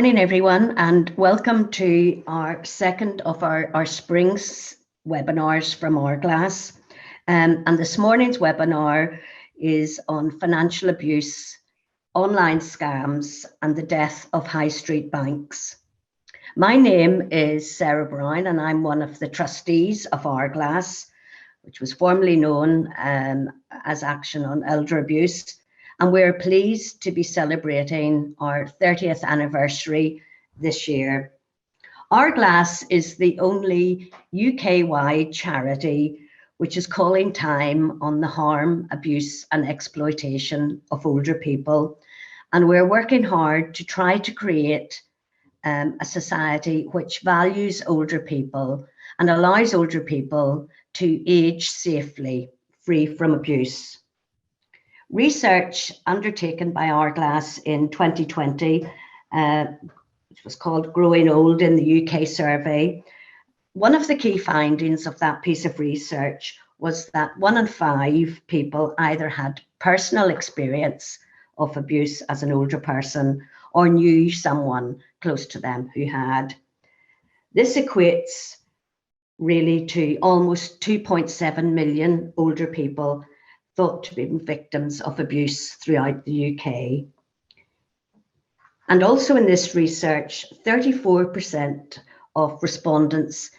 morning, everyone, and welcome to our second of our Springs webinars from Hourglass. And this morning's webinar is on financial abuse, online scams, and the death of high street banks. My name is Sarah Browne, and I'm one of the trustees of Hourglass, which was formerly known as Action on Elder Abuse. And we're pleased to be celebrating our 30th anniversary this year. Hourglass is the only UK-wide charity which is calling time on the harm, abuse and exploitation of older people. And we're working hard to try to create a society which values older people and allows older people to age safely, free from abuse. Research undertaken by Hourglass in 2020, which was called Growing Old in the UK survey, one of the key findings of that piece of research was that 1 in 5 people either had personal experience of abuse as an older person or knew someone close to them who had. This equates really to almost 2.7 million older people thought to be victims of abuse throughout the UK. And also in this research, 34% of respondents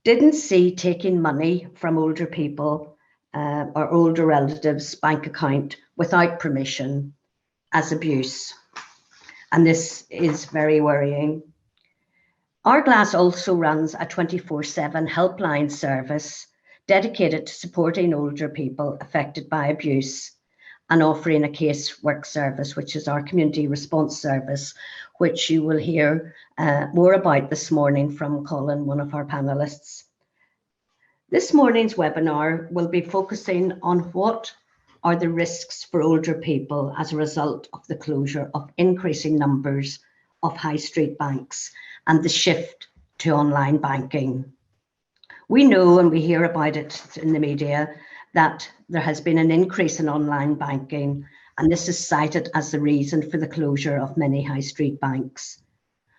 didn't see taking money from older people or older relatives' bank account without permission as abuse. And this is very worrying. Hourglass also runs a 24/7 helpline service dedicated to supporting older people affected by abuse and offering a casework service, which is our community response service, which you will hear more about this morning from Colin, one of our panellists. This morning's webinar will be focusing on what are the risks for older people as a result of the closure of increasing numbers of high street banks and the shift to online banking. We know, and we hear about it in the media, that there has been an increase in online banking, and this is cited as the reason for the closure of many high street banks.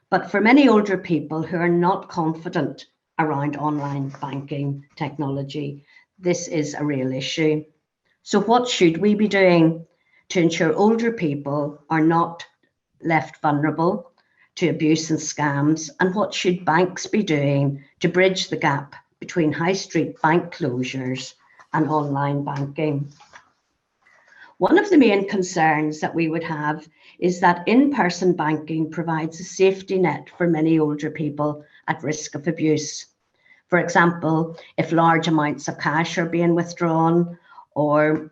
But for many older people who are not confident around online banking technology, this is a real issue. So what should we be doing to ensure older people are not left vulnerable to abuse and scams? And what should banks be doing to bridge the gap between high street bank closures and online banking? One of the main concerns that we would have is that in-person banking provides a safety net for many older people at risk of abuse. For example, if large amounts of cash are being withdrawn, or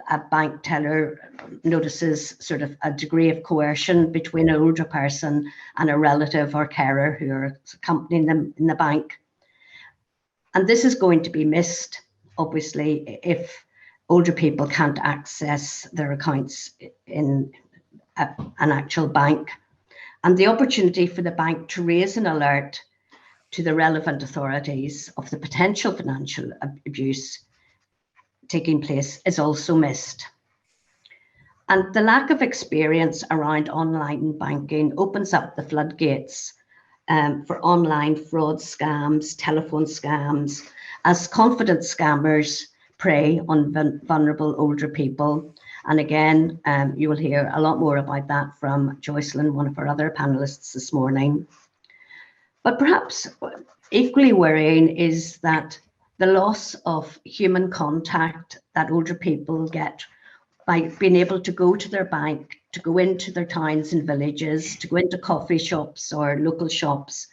a bank teller notices sort of a degree of coercion between an older person and a relative or carer who are accompanying them in the bank. And this is going to be missed, obviously, if older people can't access their accounts in an actual bank. And the opportunity for the bank to raise an alert to the relevant authorities of the potential financial abuse taking place is also missed. And the lack of experience around online banking opens up the floodgates for online fraud scams, telephone scams, as confident scammers prey on vulnerable older people. And again, you will hear a lot more about that from Jocelyn, one of our other panellists this morning. But perhaps equally worrying is that the loss of human contact that older people get by being able to go to their bank, to go into their towns and villages, to go into coffee shops or local shops.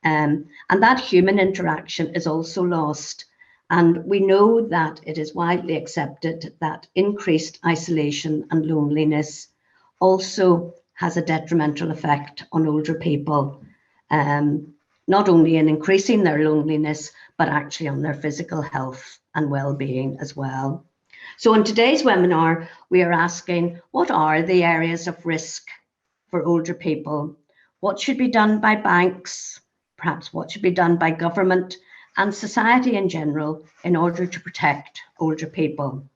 And that human interaction is also lost. And we know that it is widely accepted that increased isolation and loneliness also has a detrimental effect on older people, not only in increasing their loneliness, but actually on their physical health and well-being as well. So in today's webinar, we are asking, what are the areas of risk for older people? What should be done by banks? Perhaps what should be done by government and society in general in order to protect older people?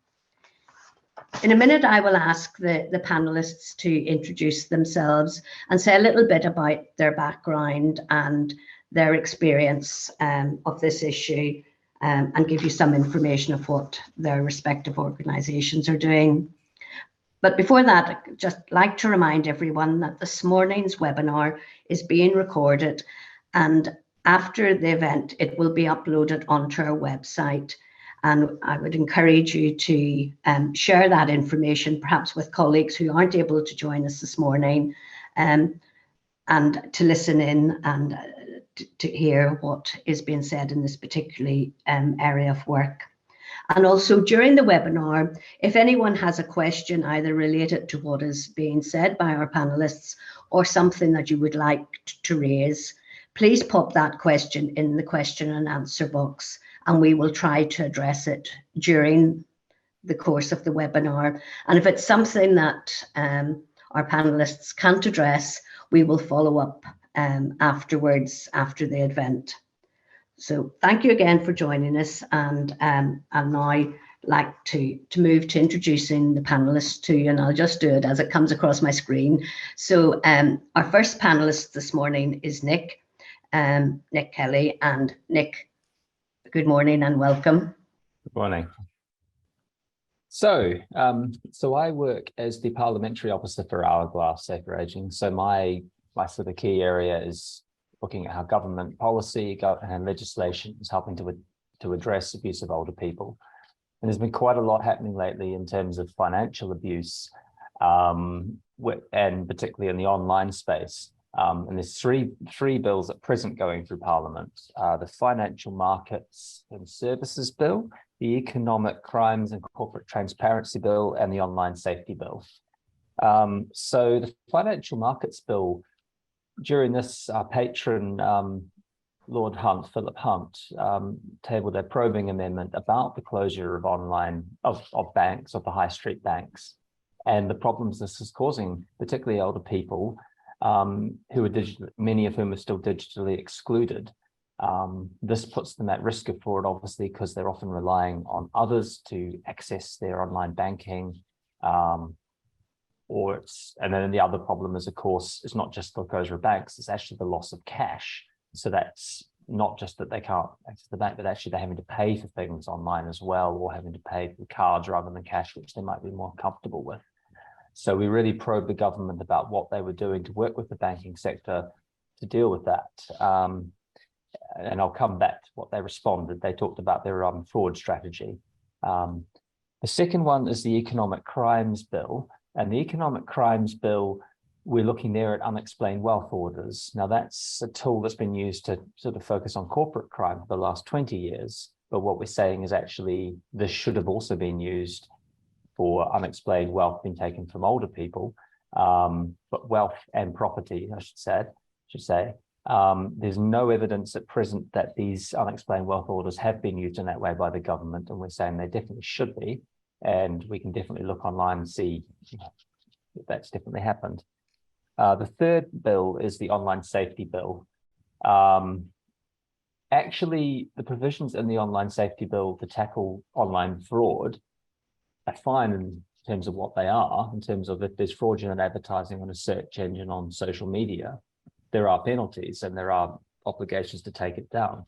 In a minute, I will ask the panelists to introduce themselves and say a little bit about their background and their experience of this issue, and give you some information of what their respective organisations are doing. But before that, I'd just like to remind everyone that this morning's webinar is being recorded, and after the event, it will be uploaded onto our website. And I would encourage you to share that information, perhaps with colleagues who aren't able to join us this morning, and to listen in and to hear what is being said in this particular area of work. And also during the webinar, if anyone has a question either related to what is being said by our panelists or something that you would like to raise, please pop that question in the question and answer box, and we will try to address it during the course of the webinar. And if it's something that our panelists can't address, we will follow up afterwards, after the event. So thank you again for joining us, and I'll now like to move to introducing the panelists to you, and I'll just do it as it comes across my screen. So our first panelist this morning is Nick Kelly. And Nick, good morning and welcome. Good morning. So I work as the Parliamentary Officer for Hourglass Safer Ageing. So my sort of key area is looking at how government policy and legislation is helping to address abuse of older people. And there's been quite a lot happening lately in terms of financial abuse, and particularly in the online space. And there's three bills at present going through Parliament: the Financial Markets and Services Bill, the Economic Crimes and Corporate Transparency Bill, and the Online Safety Bill. So the Financial Markets Bill, during this, our patron, Lord Hunt, Philip Hunt, tabled a probing amendment about the closure of of banks, of the high street banks, and the problems this is causing, particularly older people, who are many of whom are still digitally excluded. This puts them at risk of fraud, obviously, because they're often relying on others to access their online banking. And then the other problem is, of course, it's not just the closure of banks, it's actually the loss of cash. So that's not just that they can't access the bank, but actually they're having to pay for things online as well, or having to pay for cards rather than cash, which they might be more comfortable with. So we really probed the government about what they were doing to work with the banking sector to deal with that. And I'll come back to what they responded. They talked about their fraud strategy. The second one is the Economic Crimes Bill. And the Economic Crimes Bill, we're looking there at unexplained wealth orders. Now, that's a tool that's been used to sort of focus on corporate crime for the last 20 years. But what we're saying is actually this should have also been used for unexplained wealth being taken from older people, but wealth and property, I should say. There's no evidence at present that these unexplained wealth orders have been used in that way by the government, and we're saying they definitely should be. And we can definitely look online and see if that's definitely happened. The third bill is the Online Safety Bill. Actually, the provisions in the Online Safety Bill to tackle online fraud are fine in terms of what they are, in terms of if there's fraudulent advertising on a search engine on social media, there are penalties and there are obligations to take it down.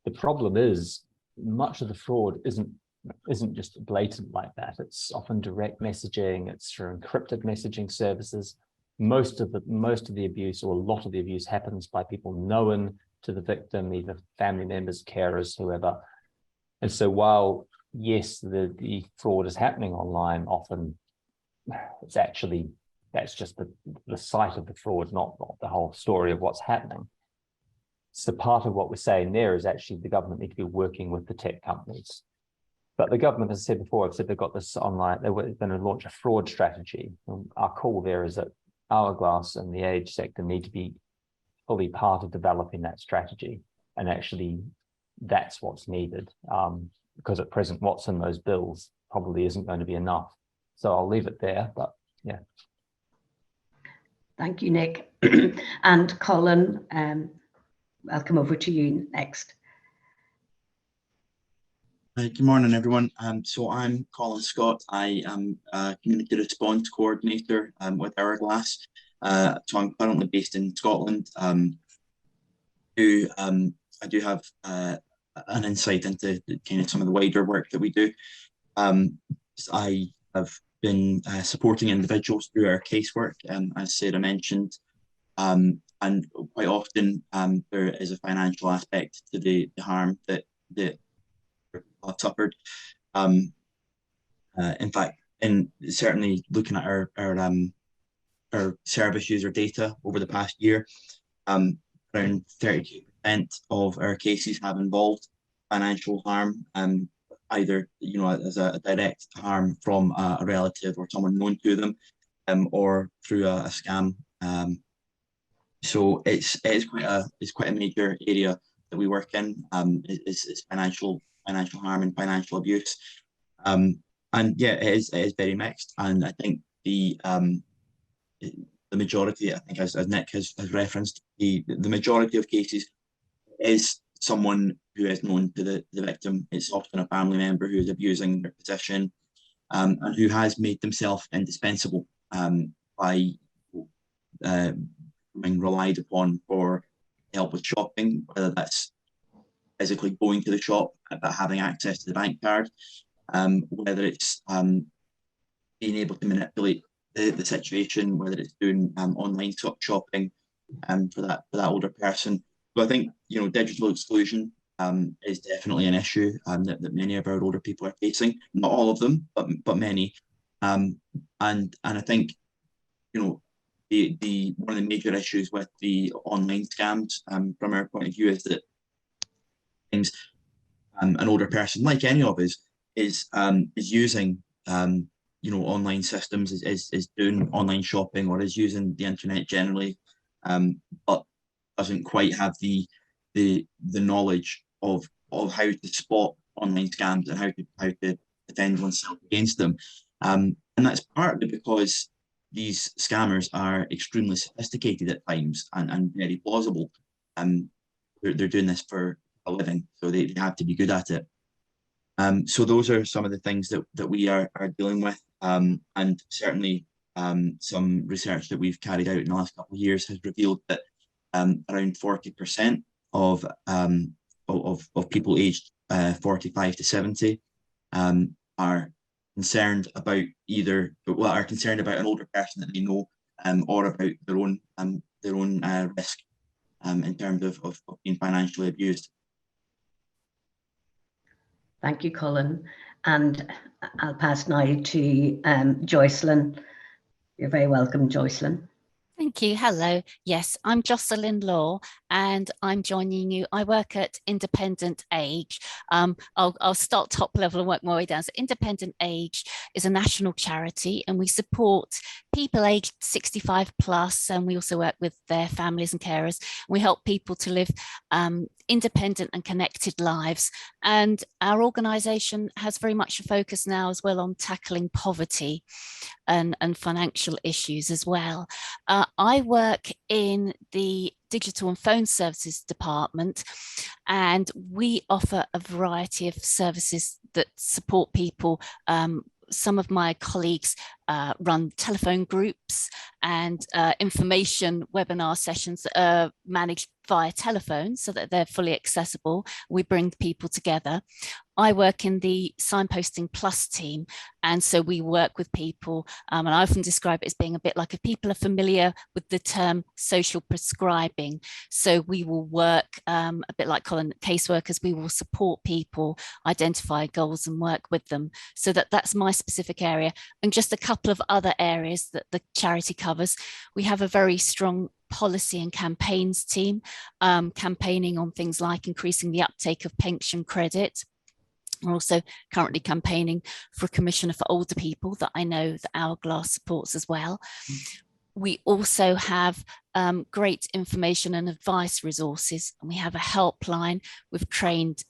The problem is much of the fraud isn't just blatant like that. It's often direct messaging, it's through encrypted messaging services. Most of the abuse, or a lot of the abuse, happens by people known to the victim, either family members, carers, whoever. And so while, yes, the fraud is happening online, often that's just the site of the fraud, not the whole story of what's happening. So part of what we're saying there is actually the government need to be working with the tech companies. But the government, as I said before, have said they've got this online, they're going to launch a fraud strategy. And our call there is that Hourglass and the age sector need to be fully part of developing that strategy. And actually, that's what's needed. Because at present, what's in those bills probably isn't going to be enough. So I'll leave it there, but yeah. Thank you, Nick. And Colin, I'll come over to you next. Good morning, everyone. So I'm Colin Scott. I am a community response coordinator with Hourglass. So I'm currently based in Scotland. I do have an insight into kind of some of the wider work that we do. I have been supporting individuals through our casework, as Sarah mentioned, and quite often there is a financial aspect to the harm that have suffered. In fact, in certainly looking at our service user data over the past year, around 32% of our cases have involved financial harm, either as a direct harm from a relative or someone known to them, or through a scam. So it's quite a major area that we work in. Is financial harm and financial abuse. And yeah, it is very mixed. And I think the majority, I think as Nick has referenced, the majority of cases is someone who is known to the victim. It's often a family member who is abusing their position, and who has made themselves indispensable by being relied upon for help with shopping, whether that's physically going to the shop but having access to the bank card, whether it's being able to manipulate the situation, whether it's doing online shopping for that older person. So I think digital exclusion is definitely an issue that many of our older people are facing. Not all of them, but many. And I think the one of the major issues with the online scams from our point of view is that things an older person, like any of us, is using online systems, is doing online shopping or is using the internet generally, but doesn't quite have the knowledge of how to spot online scams and how to defend oneself against them. And that's partly because these scammers are extremely sophisticated at times and very plausible. They're doing this for a living, so they have to be good at it. So those are some of the things that we are dealing with, and certainly some research that we've carried out in the last couple of years has revealed that around 40% of people aged 45 to 70 are concerned about an older person that they know, or about their own risk in terms of being financially abused. Thank you, Colin. And I'll pass now to Jocelyn. You're very welcome, Jocelyn. Thank you. Hello. Yes, I'm Jocelyn Law and I'm joining you. I work at Independent Age. I'll start top level and work my way down. So Independent Age is a national charity and we support people aged 65 plus, and we also work with their families and carers. We help people to live independent and connected lives. And our organisation has very much a focus now as well on tackling poverty and financial issues as well. I work in the digital and phone services department, and we offer a variety of services that support people. Some of my colleagues run telephone groups and information webinar sessions that are managed via telephone so that they're fully accessible. We bring people together. I work in the Signposting Plus team, and so we work with people, and I often describe it as being a bit like if people are familiar with the term social prescribing. So we will work a bit like Colin, caseworkers, we will support people, identify goals and work with them. So that's my specific area. And just a couple of other areas that the charity covers. We have a very strong policy and campaigns team, campaigning on things like increasing the uptake of pension credit. We're also currently campaigning for a commissioner for older people that I know that Hourglass supports as well. We also have great information and advice resources, and we have a helpline with trained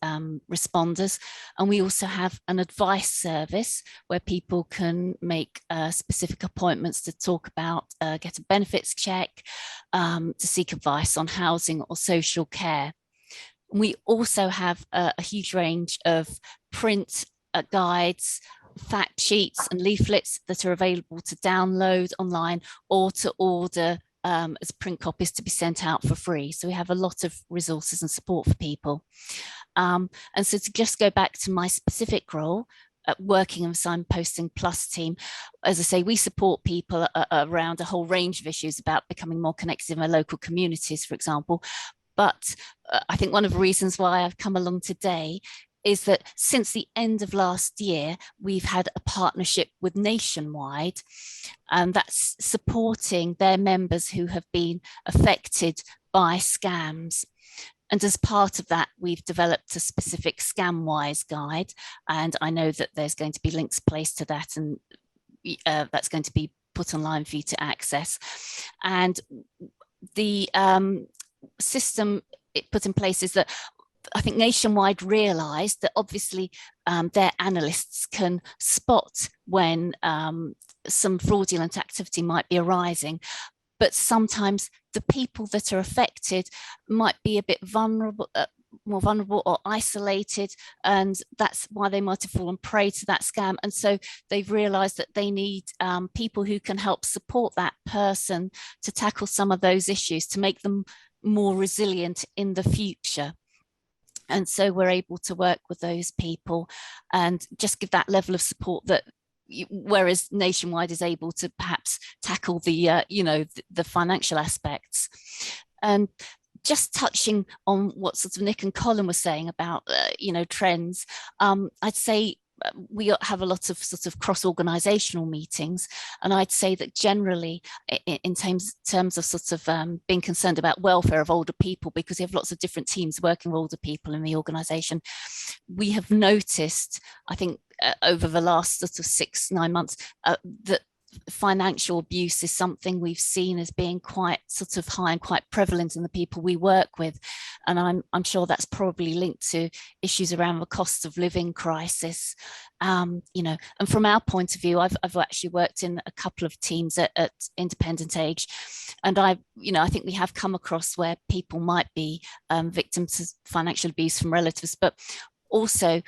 responders, and we also have an advice service where people can make specific appointments to talk about, get a benefits check, to seek advice on housing or social care. We also have a huge range of print guides, fact sheets and leaflets that are available to download online or to order as print copies to be sent out for free. So we have a lot of resources and support for people. And so to just go back to my specific role, working in the Signposting Plus team, as I say, we support people around a whole range of issues about becoming more connected in their local communities, for example. But I think one of the reasons why I've come along today is that since the end of last year, we've had a partnership with Nationwide, and that's supporting their members who have been affected by scams. And as part of that, we've developed a specific Scamwise guide, and I know that there's going to be links placed to that, and that's going to be put online for you to access. And the system it put in place is that I think Nationwide realised that obviously their analysts can spot when some fraudulent activity might be arising, but sometimes the people that are affected might be a bit vulnerable, more vulnerable or isolated, and that's why they might have fallen prey to that scam. And so they've realised that they need people who can help support that person to tackle some of those issues, to make them more resilient in the future. And so we're able to work with those people and just give that level of support that, whereas Nationwide is able to perhaps tackle the, the financial aspects. And just touching on what sort of Nick and Colin were saying about, trends, I'd say we have a lot of sort of cross-organisational meetings, and I'd say that generally in terms of sort of being concerned about welfare of older people, because we have lots of different teams working with older people in the organisation, we have noticed, I think over the last sort of 6-9 months, that financial abuse is something we've seen as being quite sort of high and quite prevalent in the people we work with. And I'm sure that's probably linked to issues around the cost of living crisis. And from our point of view, I've actually worked in a couple of teams at Independent Age, and I think we have come across where people might be victims of financial abuse from relatives, but also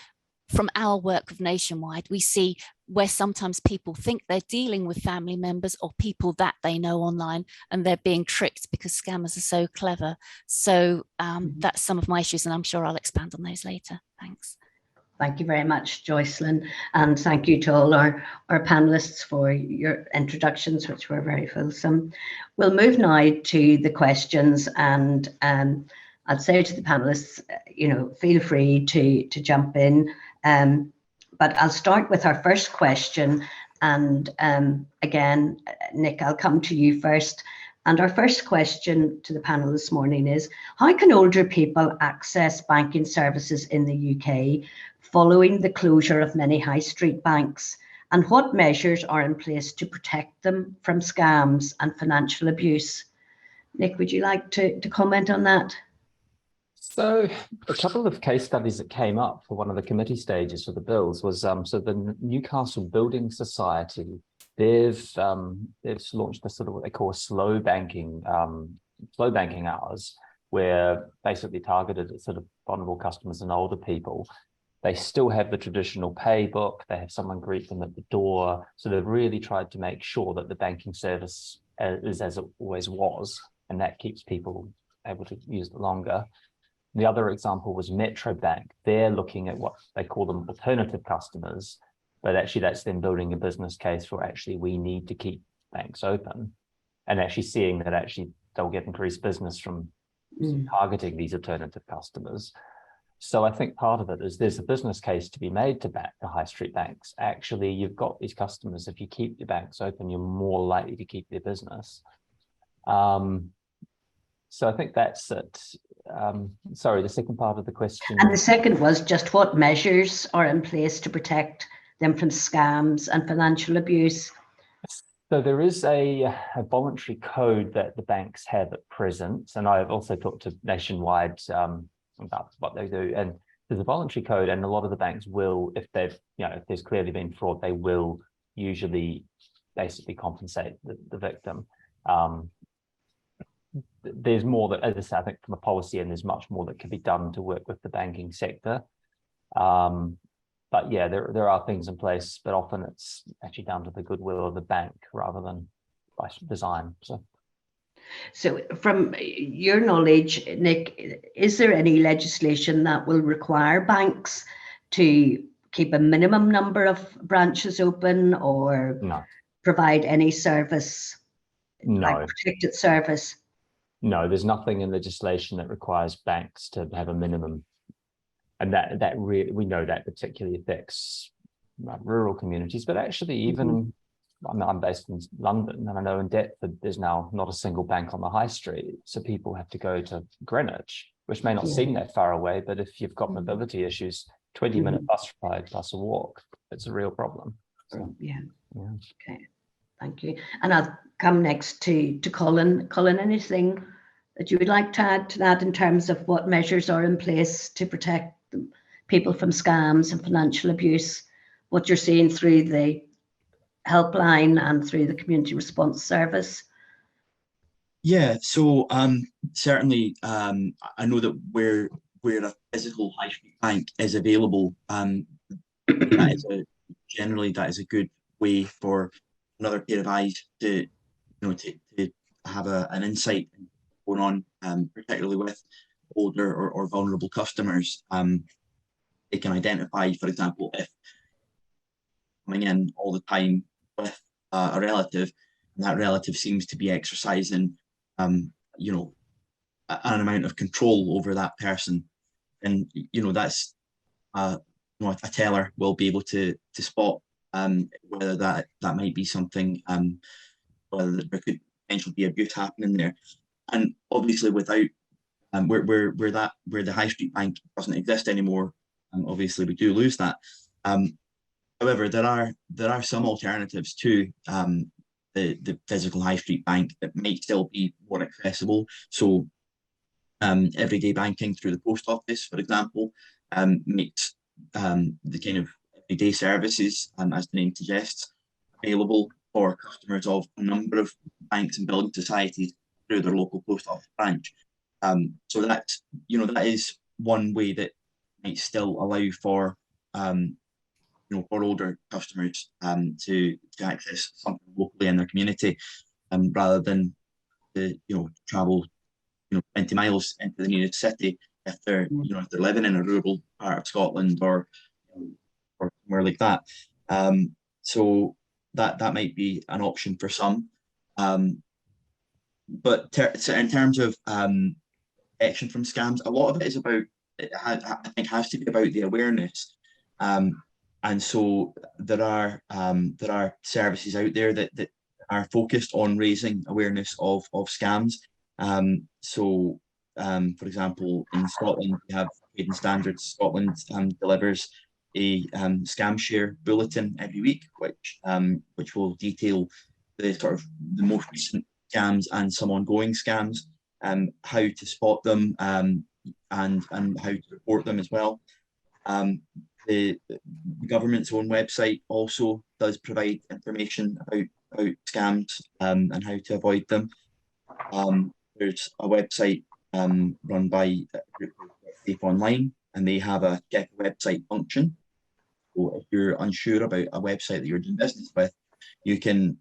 from our work with Nationwide, we see where sometimes people think they're dealing with family members or people that they know online, and they're being tricked because scammers are so clever. So that's some of my issues, and I'm sure I'll expand on those later. Thanks. Thank you very much, Jocelyn, and thank you to all our panellists for your introductions, which were very fulsome. We'll move now to the questions, and I'd say to the panellists, feel free to jump in. But I'll start with our first question, and again, Nick, I'll come to you first. And our first question to the panel this morning is, how can older people access banking services in the UK following the closure of many high street banks? And what measures are in place to protect them from scams and financial abuse? Nick, would you like to comment on that? So a couple of case studies that came up for one of the committee stages for the bills was so the Newcastle Building Society, they've launched a sort of what they call slow banking hours, where basically targeted at sort of vulnerable customers and older people. They still have the traditional pay book, they have someone greet them at the door. So they've really tried to make sure that the banking service is as it always was, and that keeps people able to use it longer. The other example was Metro Bank. They're looking at what they call them alternative customers, but actually that's them building a business case for actually we need to keep banks open, and actually seeing that actually they'll get increased business from targeting these alternative customers. So I think part of it is there's a business case to be made to back the high street banks. Actually, you've got these customers. If you keep your banks open, you're more likely to keep their business. So I think that's it. Sorry, the second part of the question. And the second was just what measures are in place to protect them from scams and financial abuse? So there is a voluntary code that the banks have at present, and I've also talked to Nationwide about what they do. And there's a voluntary code, and a lot of the banks will, if they've, if there's clearly been fraud, they will usually basically compensate the victim. there's more that, as I say, I think from a policy end, there's much more that can be done to work with the banking sector. But yeah, there are things in place, but often it's actually down to the goodwill of the bank rather than by design. So from your knowledge, Nick, is there any legislation that will require banks to keep a minimum number of branches open or No. provide any service, like No. protected service? No, there's nothing in legislation that requires banks to have a minimum. And that really, we know that particularly affects rural communities, but actually even, I'm based in London, and I know in Deptford, there's now not a single bank on the high street. So people have to go to Greenwich, which may not seem that far away, but if you've got mobility issues, 20-minute bus ride plus a walk, it's a real problem. So, yeah. Okay, thank you. And I'll come next to Colin. Colin, anything that you would like to add to that in terms of what measures are in place to protect people from scams and financial abuse, what you're seeing through the helpline and through the community response service? Yeah, so certainly I know that where a physical high street bank is available, generally that is a good way for another pair of eyes to to have an insight going on, particularly with older or vulnerable customers. They can identify, for example, if coming in all the time with a relative, and that relative seems to be exercising, an amount of control over that person, and that's a teller will be able to spot whether that might be something, whether there could potentially be abuse happening there, and obviously without where the high street bank doesn't exist anymore, obviously we do lose that. However, there are some alternatives to the physical high street bank that might still be more accessible. So everyday banking through the post office, for example, makes the kind of everyday services, as the name suggests, available for customers of a number of banks and building societies through their local post office branch. So that is one way that might still allow for for older customers to access something locally in their community, rather than to travel 20 miles into the nearest city if they're if they're living in a rural part of Scotland or somewhere like that. So that might be an option for some. But in terms of protection from scams, a lot of it is about, I think, has to be about the awareness. And so there are services out there that are focused on raising awareness of scams. So, for example, in Scotland, we have Trading Standards Scotland delivers a scam share bulletin every week, which will detail the sort of the most recent scams and some ongoing scams, how to spot them, and how to report them as well. The government's own website also does provide information about scams and how to avoid them. There's a website run by a group called Safe Online, and they have a check website function. So if you're unsure about a website that you're doing business with, you can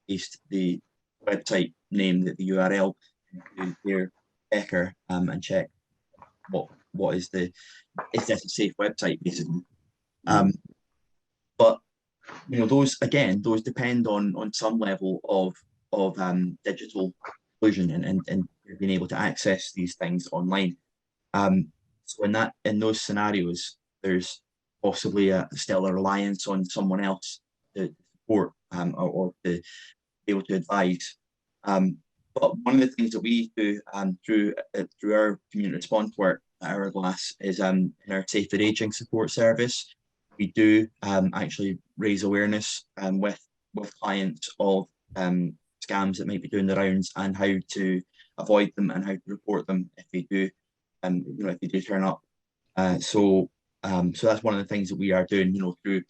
paste the website name, the URL, into their checker and check what is this a safe website, basically. But those depend on some level of digital inclusion and being able to access these things online. So in those scenarios, there's possibly still a reliance on someone else to support or to be able to advise. But one of the things that we do through our community response work at Hourglass is in our safer aging support service, we do actually raise awareness with clients of scams that might be doing the rounds and how to avoid them and how to report them if they do turn up. So that's one of the things that we are doing, through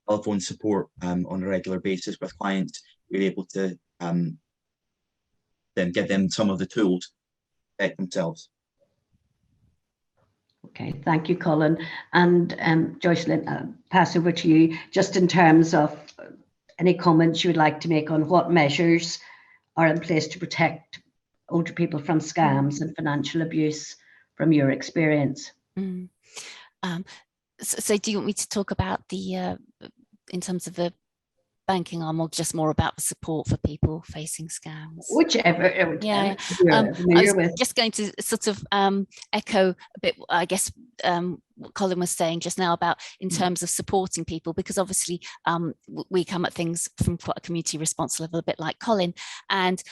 telephone support on a regular basis with clients. We're able to then give them some of the tools to protect themselves. Okay, thank you, Colin. And Jocelyn, I'll pass over to you, just in terms of any comments you would like to make on what measures are in place to protect older people from scams and financial abuse from your experience. So do you want me to talk about the, in terms of the banking arm, or just more about the support for people facing scams? Whichever Yeah, you're familiar with. Just going to sort of echo a bit, I guess, what Colin was saying just now about in terms of supporting people, because obviously we come at things from quite a community response level, a bit like Colin, and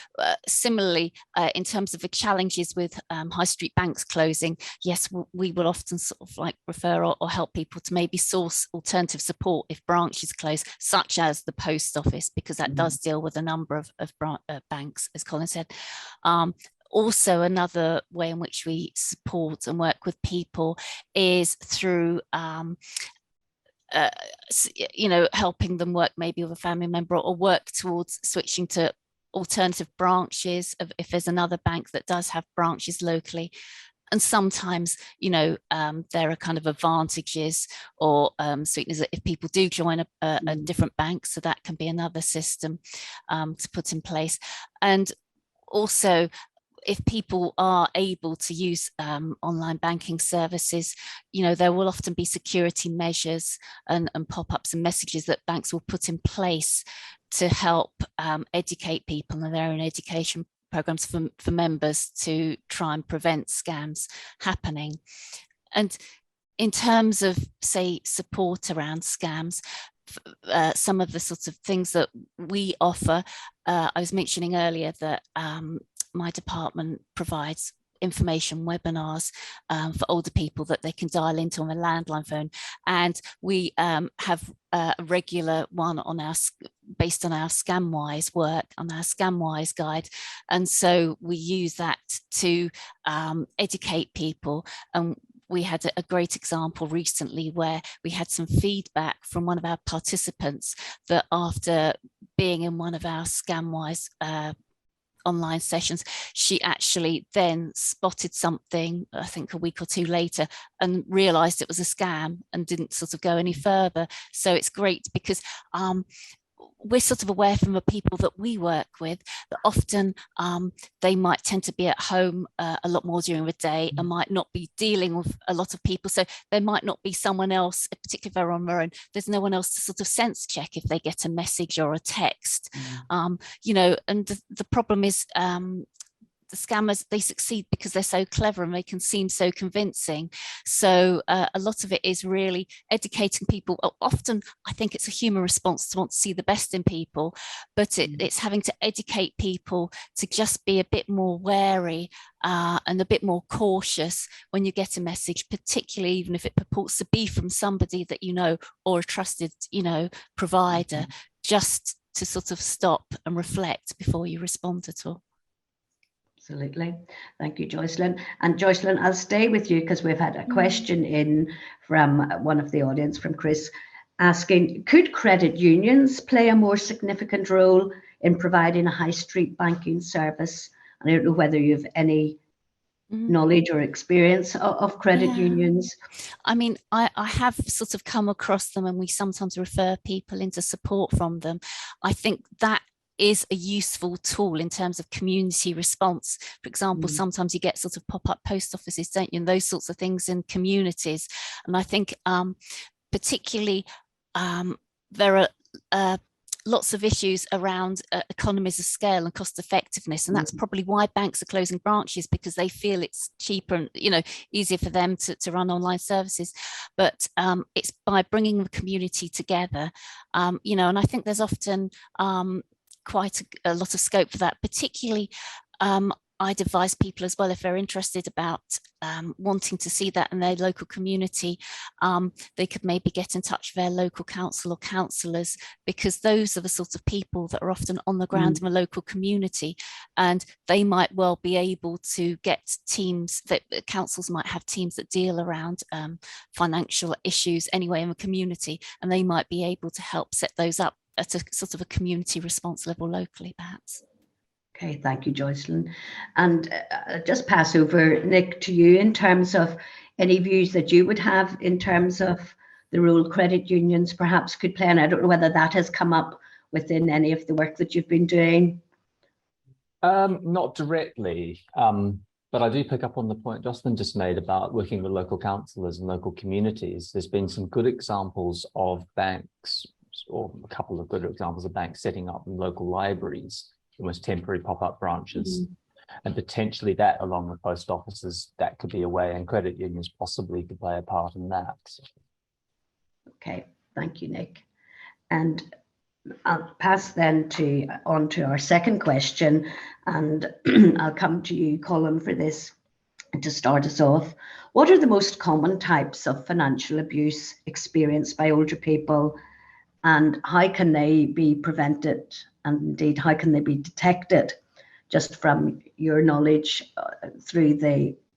similarly in terms of the challenges with high street banks closing, yes, we will often sort of like refer or help people to maybe source alternative support if branches close, such as the post office, because that does deal with a number of banks, as Colin said. Also, another way in which we support and work with people is through helping them work maybe with a family member, or work towards switching to alternative branches if there's another bank that does have branches locally. And sometimes, there are kind of advantages or sweeteners if people do join a different bank. So that can be another system to put in place. And also, if people are able to use online banking services, there will often be security measures and pop-ups and messages that banks will put in place to help educate people in their own education programs for members to try and prevent scams happening. And in terms of, say, support around scams, some of the sorts of things that we offer, I was mentioning earlier that my department provides information webinars for older people that they can dial into on a landline phone, and we have a regular one on our based on our ScamWise work, on our ScamWise guide, and so we use that to educate people. And we had a great example recently where we had some feedback from one of our participants that after being in one of our ScamWise online sessions, she actually then spotted something, I think a week or two later, and realized it was a scam and didn't sort of go any further. So it's great because we're sort of aware from the people that we work with that often they might tend to be at home a lot more during the day and might not be dealing with a lot of people. So there might not be someone else, particularly if they're on their own, there's no one else to sort of sense check if they get a message or a text. And the problem is the scammers, they succeed because they're so clever and they can seem so convincing. So a lot of it is really educating people. Often I think it's a human response to want to see the best in people, but it's having to educate people to just be a bit more wary and a bit more cautious when you get a message, particularly even if it purports to be from somebody that you know or a trusted provider, just to sort of stop and reflect before you respond at all. Absolutely. Thank you, Jocelyn. And Jocelyn, I'll stay with you because we've had a question in from one of the audience, from Chris, asking, could credit unions play a more significant role in providing a high street banking service? And I don't know whether you have any knowledge or experience of credit unions. I mean, I have sort of come across them, and we sometimes refer people into support from them. I think that is a useful tool in terms of community response. For example, sometimes you get sort of pop-up post offices, don't you, and those sorts of things in communities. And I think particularly there are lots of issues around economies of scale and cost effectiveness, and that's probably why banks are closing branches, because they feel it's cheaper and easier for them to run online services. But it's by bringing the community together, and I think there's often quite a lot of scope for that. Particularly, I'd advise people as well, if they're interested about wanting to see that in their local community, they could maybe get in touch with their local council or councillors, because those are the sorts of people that are often on the ground in the local community, and they might well be able to get teams, that councils might have teams that deal around financial issues anyway in the community, and they might be able to help set those up at a sort of a community response level locally, perhaps. Okay, thank you, Jocelyn. And just pass over, Nick, to you in terms of any views that you would have in terms of the role credit unions perhaps could play. And I don't know whether that has come up within any of the work that you've been doing. Not directly, but I do pick up on the point Jocelyn just made about working with local councillors and local communities. There's been some good examples of banks, or a couple of good examples of banks setting up local libraries, almost temporary pop-up branches. And potentially that, along with post offices, that could be a way, and credit unions possibly could play a part in that. Okay, thank you, Nick. And I'll pass then on to our second question, and I'll come to you, Colin, for this to start us off. What are the most common types of financial abuse experienced by older people, and how can they be prevented, and indeed how can they be detected, just from your knowledge through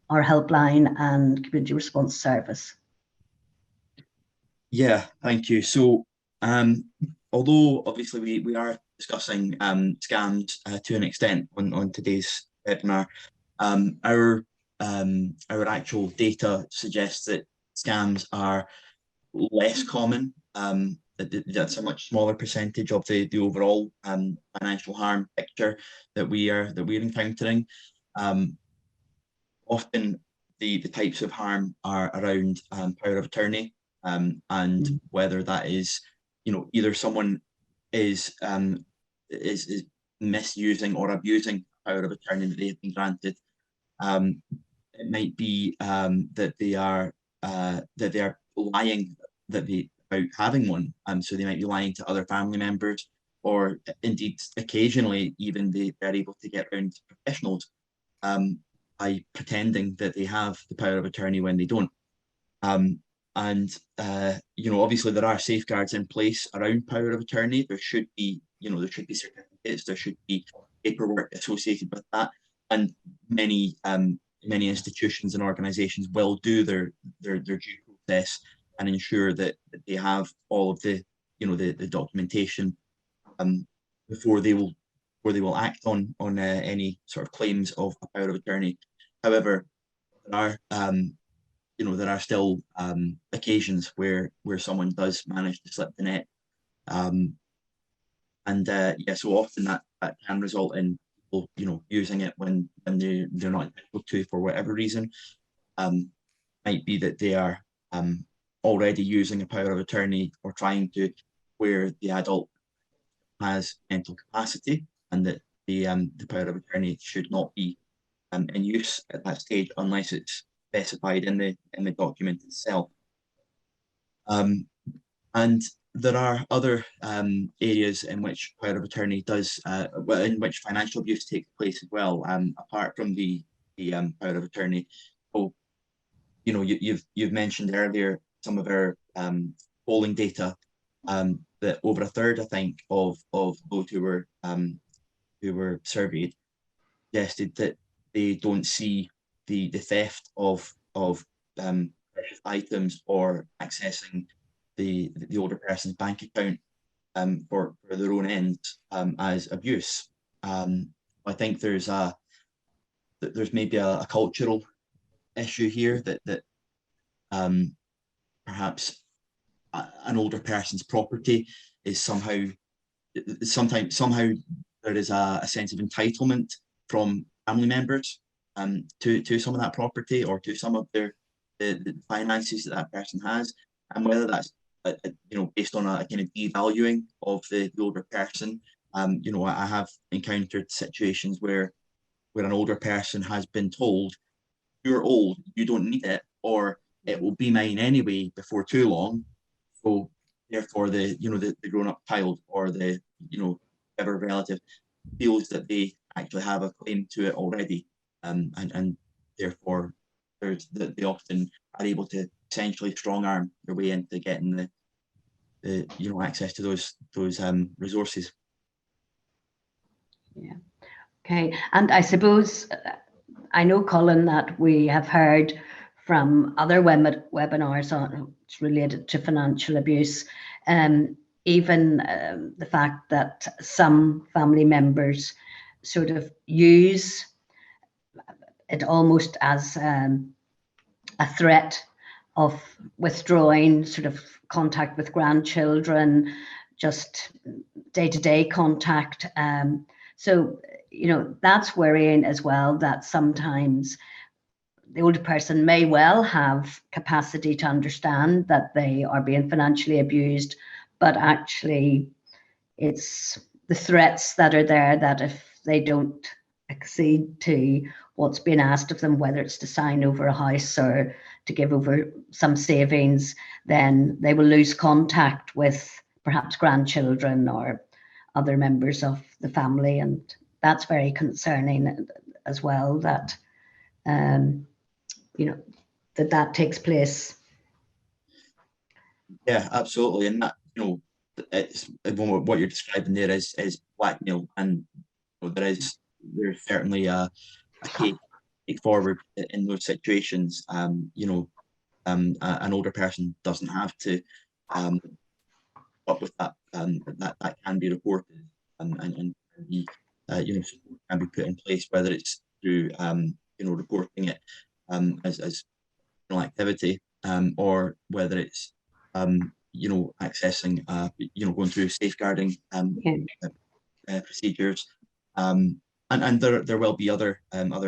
our helpline and community response service? Yeah, thank you. So although obviously we are discussing scams to an extent on today's webinar, our actual data suggests that scams are less common. That's a much smaller percentage of the overall financial harm picture that we're encountering. Often the types of harm are around power of attorney, and whether that is, either someone is misusing or abusing power of attorney that they have been granted. It might be that they are lying about having one, so they might be lying to other family members, or indeed occasionally even they're able to get around to professionals by pretending that they have the power of attorney when they don't. Obviously there are safeguards in place around power of attorney. There should be certificates, there should be paperwork associated with that, and many institutions and organisations will do their due process and ensure that they have all of the documentation before they will act on any sort of claims of a power of attorney. However, there are still occasions where someone does manage to slip the net, so often that can result in people using it when they're not able to, for whatever reason. Might be that they are already using a power of attorney or trying to, where the adult has mental capacity, and that the power of attorney should not be in use at that stage unless it's specified in the document itself. And there are other areas in which power of attorney in which financial abuse takes place as well, apart from the power of attorney. So, you've mentioned earlier some of our polling data, that over a third, I think, of those who were surveyed suggested that they don't see the theft of precious items or accessing the older person's bank account for their own ends as abuse. I think there's maybe a cultural issue here that perhaps an older person's property is somehow there is a sense of entitlement from family members to some of that property, or to some of the finances that person has, and whether that's based on a kind of devaluing of the older person. I have encountered situations where an older person has been told, "You're old, you don't need it," or "It will be mine anyway before too long." So therefore the grown-up child, or the whatever relative, feels that they actually have a claim to it already, and therefore they often are able to essentially strong arm their way into getting the access to those resources. Yeah. Okay. And I suppose, I know, Colin, that we have heard from other webinars on it's related to financial abuse, even the fact that some family members sort of use it almost as a threat of withdrawing sort of contact with grandchildren, just day-to-day contact. So, you know, that's worrying as well, that sometimes the older person may well have capacity to understand that they are being financially abused, but actually it's the threats that are there, that if they don't accede to what's being asked of them, whether it's to sign over a house or to give over some savings, then they will lose contact with perhaps grandchildren or other members of the family. And that's very concerning as well, that you know, that takes place. Yeah, absolutely. And that, you know, it's what you're describing there is blackmail, and you know, there's certainly a case take forward in those situations. You know, an older person doesn't have to up with that. That can be reported, and be, you know, support can be put in place, whether it's through you know, reporting it as criminal activity, or whether it's you know, accessing you know, going through safeguarding procedures, and there will be other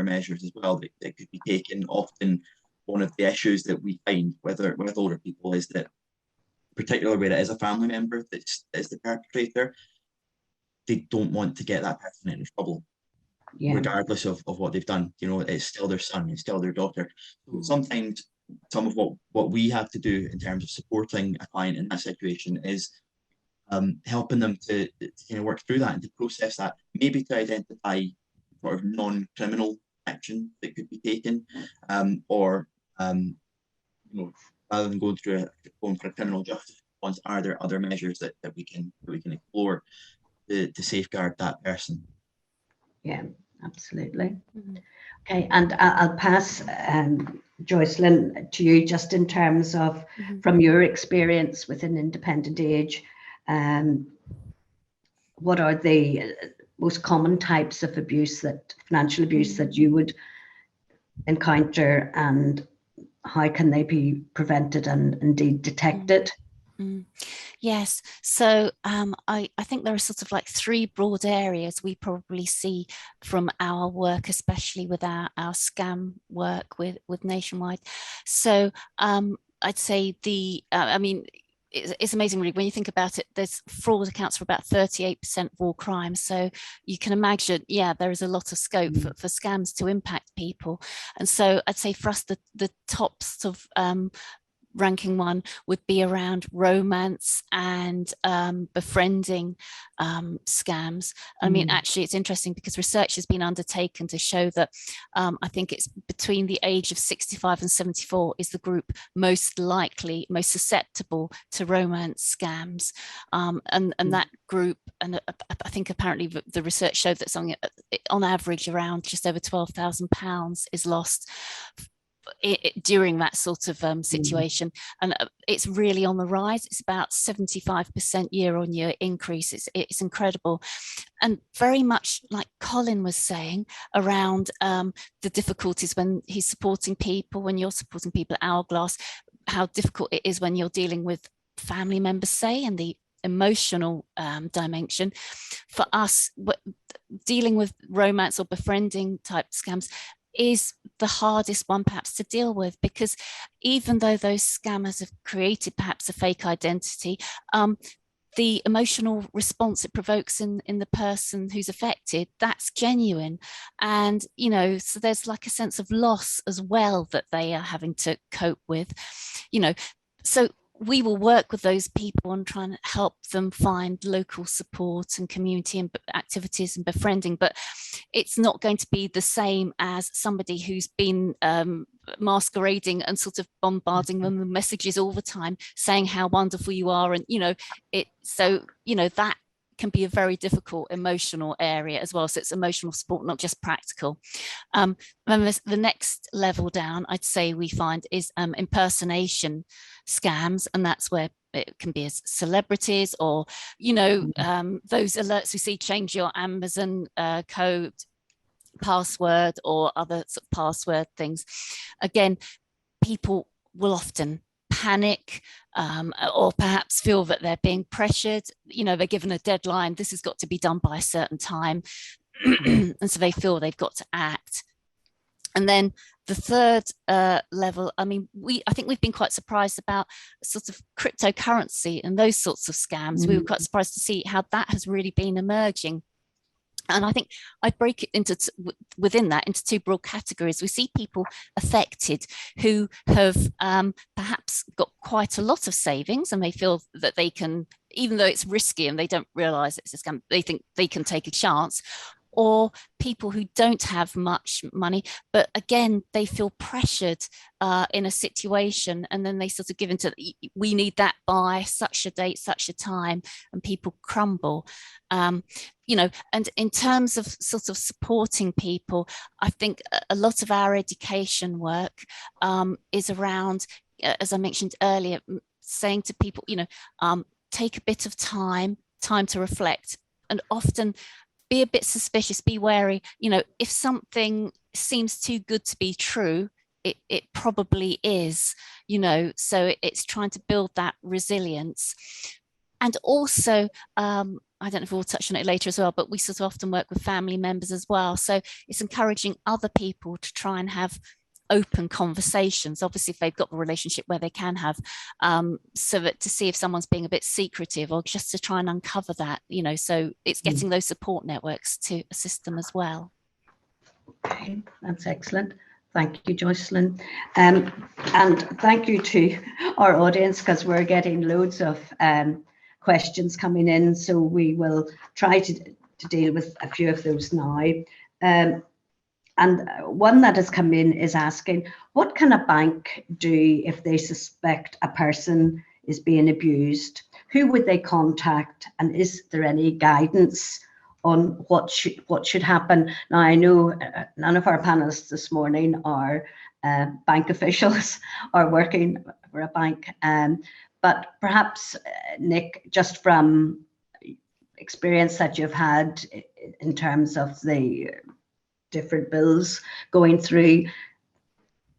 measures as well that could be taken. Often one of the issues that we find with older people is that, particularly where it is a family member that is the perpetrator, they don't want to get that person into trouble, regardless of what they've done. You know, it's still their son, it's still their daughter. So sometimes some of what we have to do in terms of supporting a client in that situation is helping them to you know, work through that and to process that, maybe to identify sort of non-criminal action that could be taken, or you know, rather than going for a criminal justice response, are there other measures that we can explore to safeguard that person? Yeah, absolutely. Okay, and I'll pass Jocelyn to you, just in terms of from your experience within Independent Age, what are the most common types of abuse, that financial abuse, that you would encounter, and how can they be prevented and indeed detected? Yes, so I think there are sort of like three broad areas we probably see from our work, especially with our scam work with Nationwide. So I'd say I mean, it's amazing really when you think about it. There's fraud accounts for about 38% of all crimes, so you can imagine, yeah, there is a lot of scope for scams to impact people. And so I'd say for us, the top sort of ranking one would be around romance and befriending scams. I mean, actually, it's interesting because research has been undertaken to show that I think it's between the age of 65 and 74 is the group most likely, most susceptible to romance scams. And that group, and I think apparently the research showed that something on average around just over £12,000 is lost during that sort of situation. And it's really on the rise. It's about 75% year-on-year increase. It's incredible. And very much like Colin was saying around the difficulties when he's supporting people, when you're supporting people at Hourglass, how difficult it is when you're dealing with family members, say, and the emotional dimension. For us, dealing with romance or befriending type scams is the hardest one perhaps to deal with, because even though those scammers have created perhaps a fake identity, the emotional response it provokes in the person who's affected, that's genuine. And, you know, so there's like a sense of loss as well that they are having to cope with, you know. So we will work with those people on trying to help them find local support and community and activities and befriending, but it's not going to be the same as somebody who's been masquerading and sort of bombarding them with messages all the time saying how wonderful you are. And, you know, so, you know, that can be a very difficult emotional area as well. So it's emotional support, not just practical. And the next level down, I'd say we find is impersonation scams, and that's where it can be as celebrities or, you know, those alerts we see, change your Amazon code password or other sort of password things. Again, people will often panic or perhaps feel that they're being pressured. You know, they're given a deadline, this has got to be done by a certain time. And so they feel they've got to act. And then the third level, I mean, I think we've been quite surprised about sort of cryptocurrency and those sorts of scams. We were quite surprised to see how that has really been emerging. And I think I break it into within that into two broad categories. We see people affected who have perhaps got quite a lot of savings, and they feel that they can, even though it's risky and they don't realize it's a scam, they think they can take a chance. Or people who don't have much money, but again, they feel pressured in a situation, and then they sort of give into, we need that by such a date, such a time, and people crumble. You know, and in terms of sort of supporting people, I think a lot of our education work is around, as I mentioned earlier, saying to people, you know, take a bit of time to reflect, and often be a bit suspicious, be wary. You know, if something seems too good to be true, it probably is, you know, so it's trying to build that resilience. And also, I don't know if we'll touch on it later as well, but we sort of often work with family members as well. So it's encouraging other people to try and have open conversations, obviously if they've got the relationship where they can have, so that to see if someone's being a bit secretive, or just to try and uncover that, you know, so it's getting those support networks to assist them as well. Okay, that's excellent. Thank you, Jocelyn. And thank you to our audience, because we're getting loads of questions coming in, so we will try to deal with a few of those now. And one that has come in is asking, what can a bank do if they suspect a person is being abused? Who would they contact? And is there any guidance on what should happen? Now, I know none of our panelists this morning are bank officials or working for a bank, but perhaps, Nick, just from experience that you've had in terms of the different bills going through,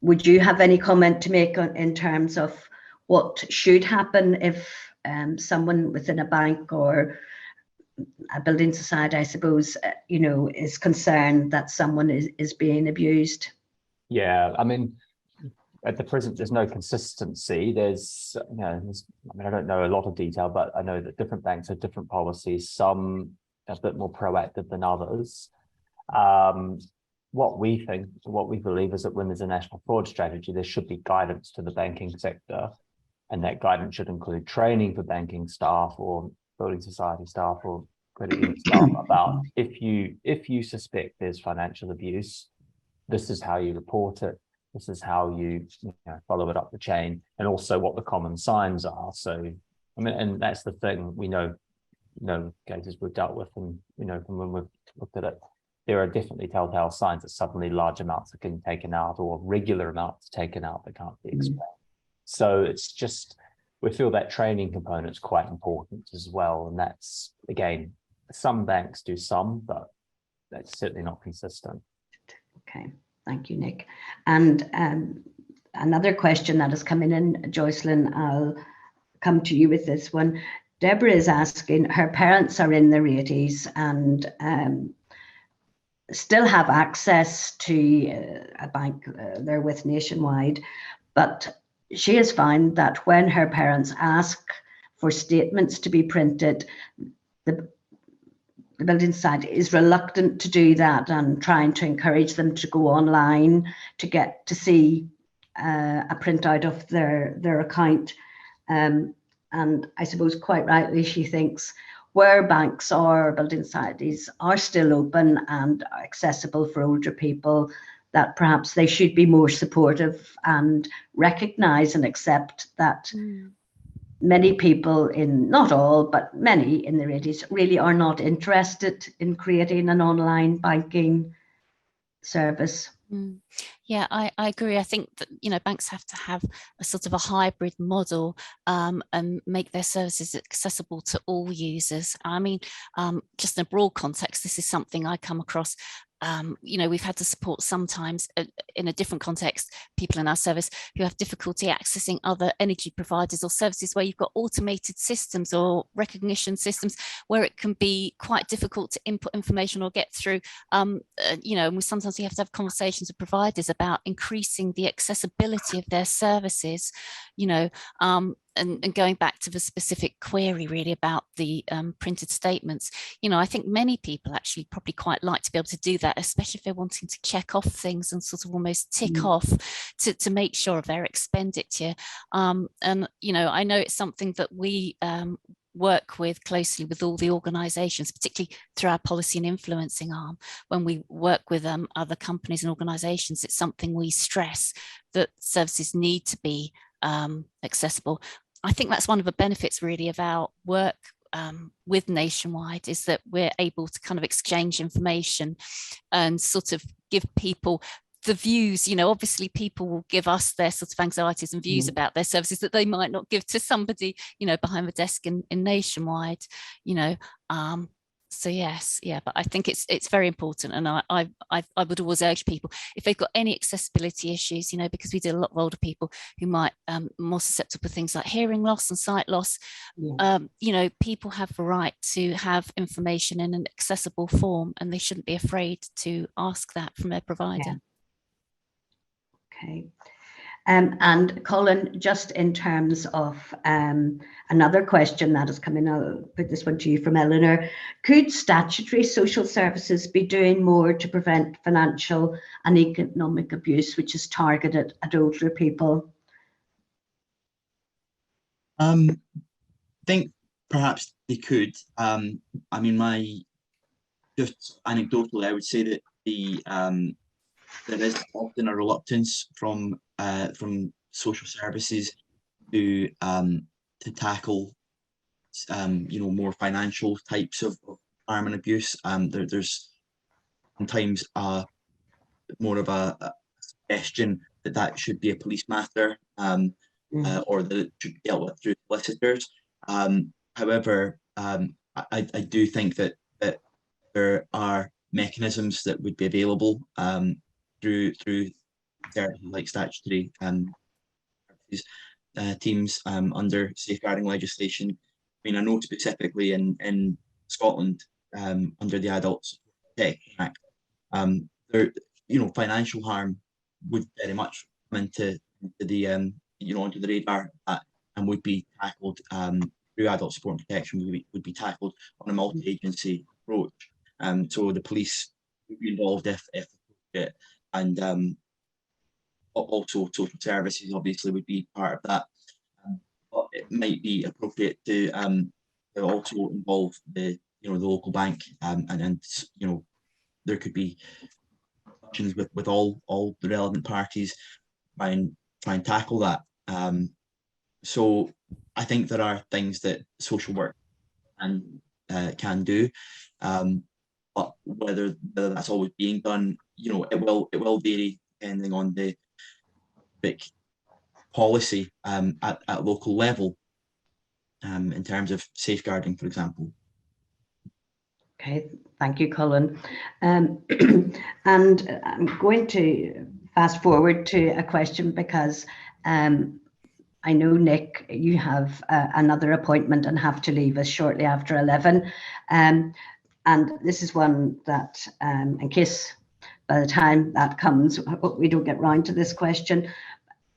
would you have any comment to make in terms of what should happen if someone within a bank or a building society, I suppose, you know, is concerned that someone is being abused? Yeah, I mean, at the present, there's no consistency. There's, you know, I mean, I don't know a lot of detail, but I know that different banks have different policies, some a bit more proactive than others. What we think, what we believe is that when there's a national fraud strategy, there should be guidance to the banking sector, and that guidance should include training for banking staff or building society staff or credit union staff about if you suspect there's financial abuse, this is how you report it, this is how you know, follow it up the chain, and also what the common signs are. So, I mean, and that's the thing, we know cases we've dealt with, and you know, from when we've looked at it, there are definitely telltale signs that suddenly large amounts are getting taken out, or regular amounts taken out that can't be explained. So it's just, we feel that training component is quite important as well. And that's, again, some banks do some, but that's certainly not consistent. Okay, thank you, Nick. And another question that is coming in, Jocelyn, I'll come to you with this one. Deborah is asking, her parents are in their 80s and still have access to a bank they're with Nationwide, but she has found that when her parents ask for statements to be printed, the building society is reluctant to do that and trying to encourage them to go online to get to see a printout of their account. And I suppose quite rightly she thinks where banks or building societies are still open and accessible for older people, that perhaps they should be more supportive and recognise and accept that many people not all, but many in their 80s really are not interested in creating an online banking service. Yeah, I agree. I think that, you know, banks have to have a sort of a hybrid model and make their services accessible to all users. I mean, just in a broad context, this is something I come across. You know, we've had to support sometimes in a different context, people in our service who have difficulty accessing other energy providers or services where you've got automated systems or recognition systems where it can be quite difficult to input information or get through. You know, and sometimes we have to have conversations with providers about increasing the accessibility of their services, you know, and going back to the specific query really about the printed statements, you know, I think many people actually probably quite like to be able to do that, especially if they're wanting to check off things and sort of almost tick off to make sure of their expenditure. And, you know, I know it's something that we work with closely with all the organisations, particularly through our policy and influencing arm. When we work with other companies and organisations, it's something we stress that services need to be accessible. I think that's one of the benefits really of our work with Nationwide, is that we're able to kind of exchange information and sort of give people the views. You know, obviously people will give us their sort of anxieties and views about their services that they might not give to somebody, you know, behind the desk in Nationwide, you know. So yes, yeah, but I think it's very important, and I would always urge people, if they've got any accessibility issues, you know, because we do a lot of older people who might more susceptible to things like hearing loss and sight loss. You know, people have the right to have information in an accessible form, and they shouldn't be afraid to ask that from their provider. Okay. And Colin, just in terms of another question that has come in, I'll put this one to you from Eleanor. Could statutory social services be doing more to prevent financial and economic abuse, which is targeted at older people? I think perhaps they could. I mean, just anecdotally, I would say that there is often a reluctance from social services to tackle you know, more financial types of harm and abuse. There's sometimes more of a suggestion that should be a police matter, or that it should be dealt with through solicitors. However, I do think that there are mechanisms that would be available through like statutory teams under safeguarding legislation. I mean, I know specifically in Scotland, under the Adult Protection Act, there, you know, financial harm would very much come into the you know, under the radar, and would be tackled through adult support and protection. Would be tackled on a multi-agency approach. So the police would be involved if appropriate, and also social services obviously would be part of that. But it might be appropriate to also involve the local bank, and you know, there could be discussions with all the relevant parties try and tackle that. So I think there are things that social work can do, but whether that's always being done, you know, it will vary depending on the policy at local level, in terms of safeguarding, for example. Okay, thank you, Colin. And I'm going to fast forward to a question because I know, Nick, you have another appointment and have to leave us shortly after 11. And this is one that, in case by the time that comes, we don't get round to this question.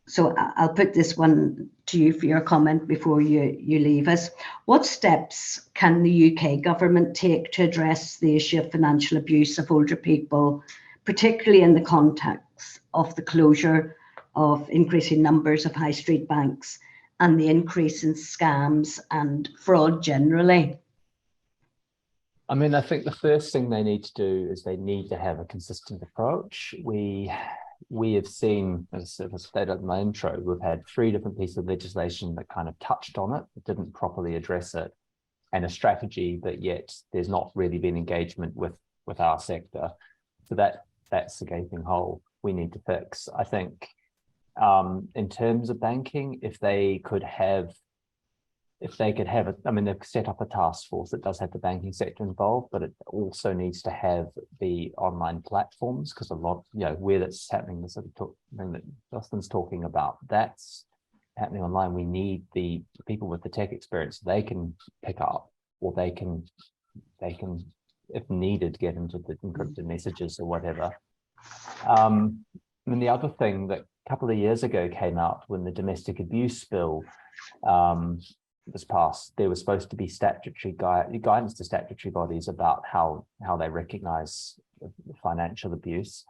So I'll put this one to you for your comment before you leave us. What steps can the UK government take to address the issue of financial abuse of older people, particularly in the context of the closure of increasing numbers of high street banks and the increase in scams and fraud generally? I mean, I think the first thing they need to do is they need to have a consistent approach. we have seen, as I stated in my intro, we've had 3 different pieces of legislation that kind of touched on it, but didn't properly address it, and a strategy, but yet there's not really been engagement with our sector. So that's the gaping hole we need to fix. I think in terms of banking, if they could have I mean, they've set up a task force that does have the banking sector involved, but it also needs to have the online platforms, because a lot, where that's happening, the sort of thing that Jocelyn's talking about, that's happening online. We need the people with the tech experience. They can pick up, or they can, if needed, get into the encrypted messages or whatever. And the other thing that a couple of years ago came out when the domestic abuse bill was passed, there was supposed to be statutory guidance to statutory bodies about how they recognize financial abuse.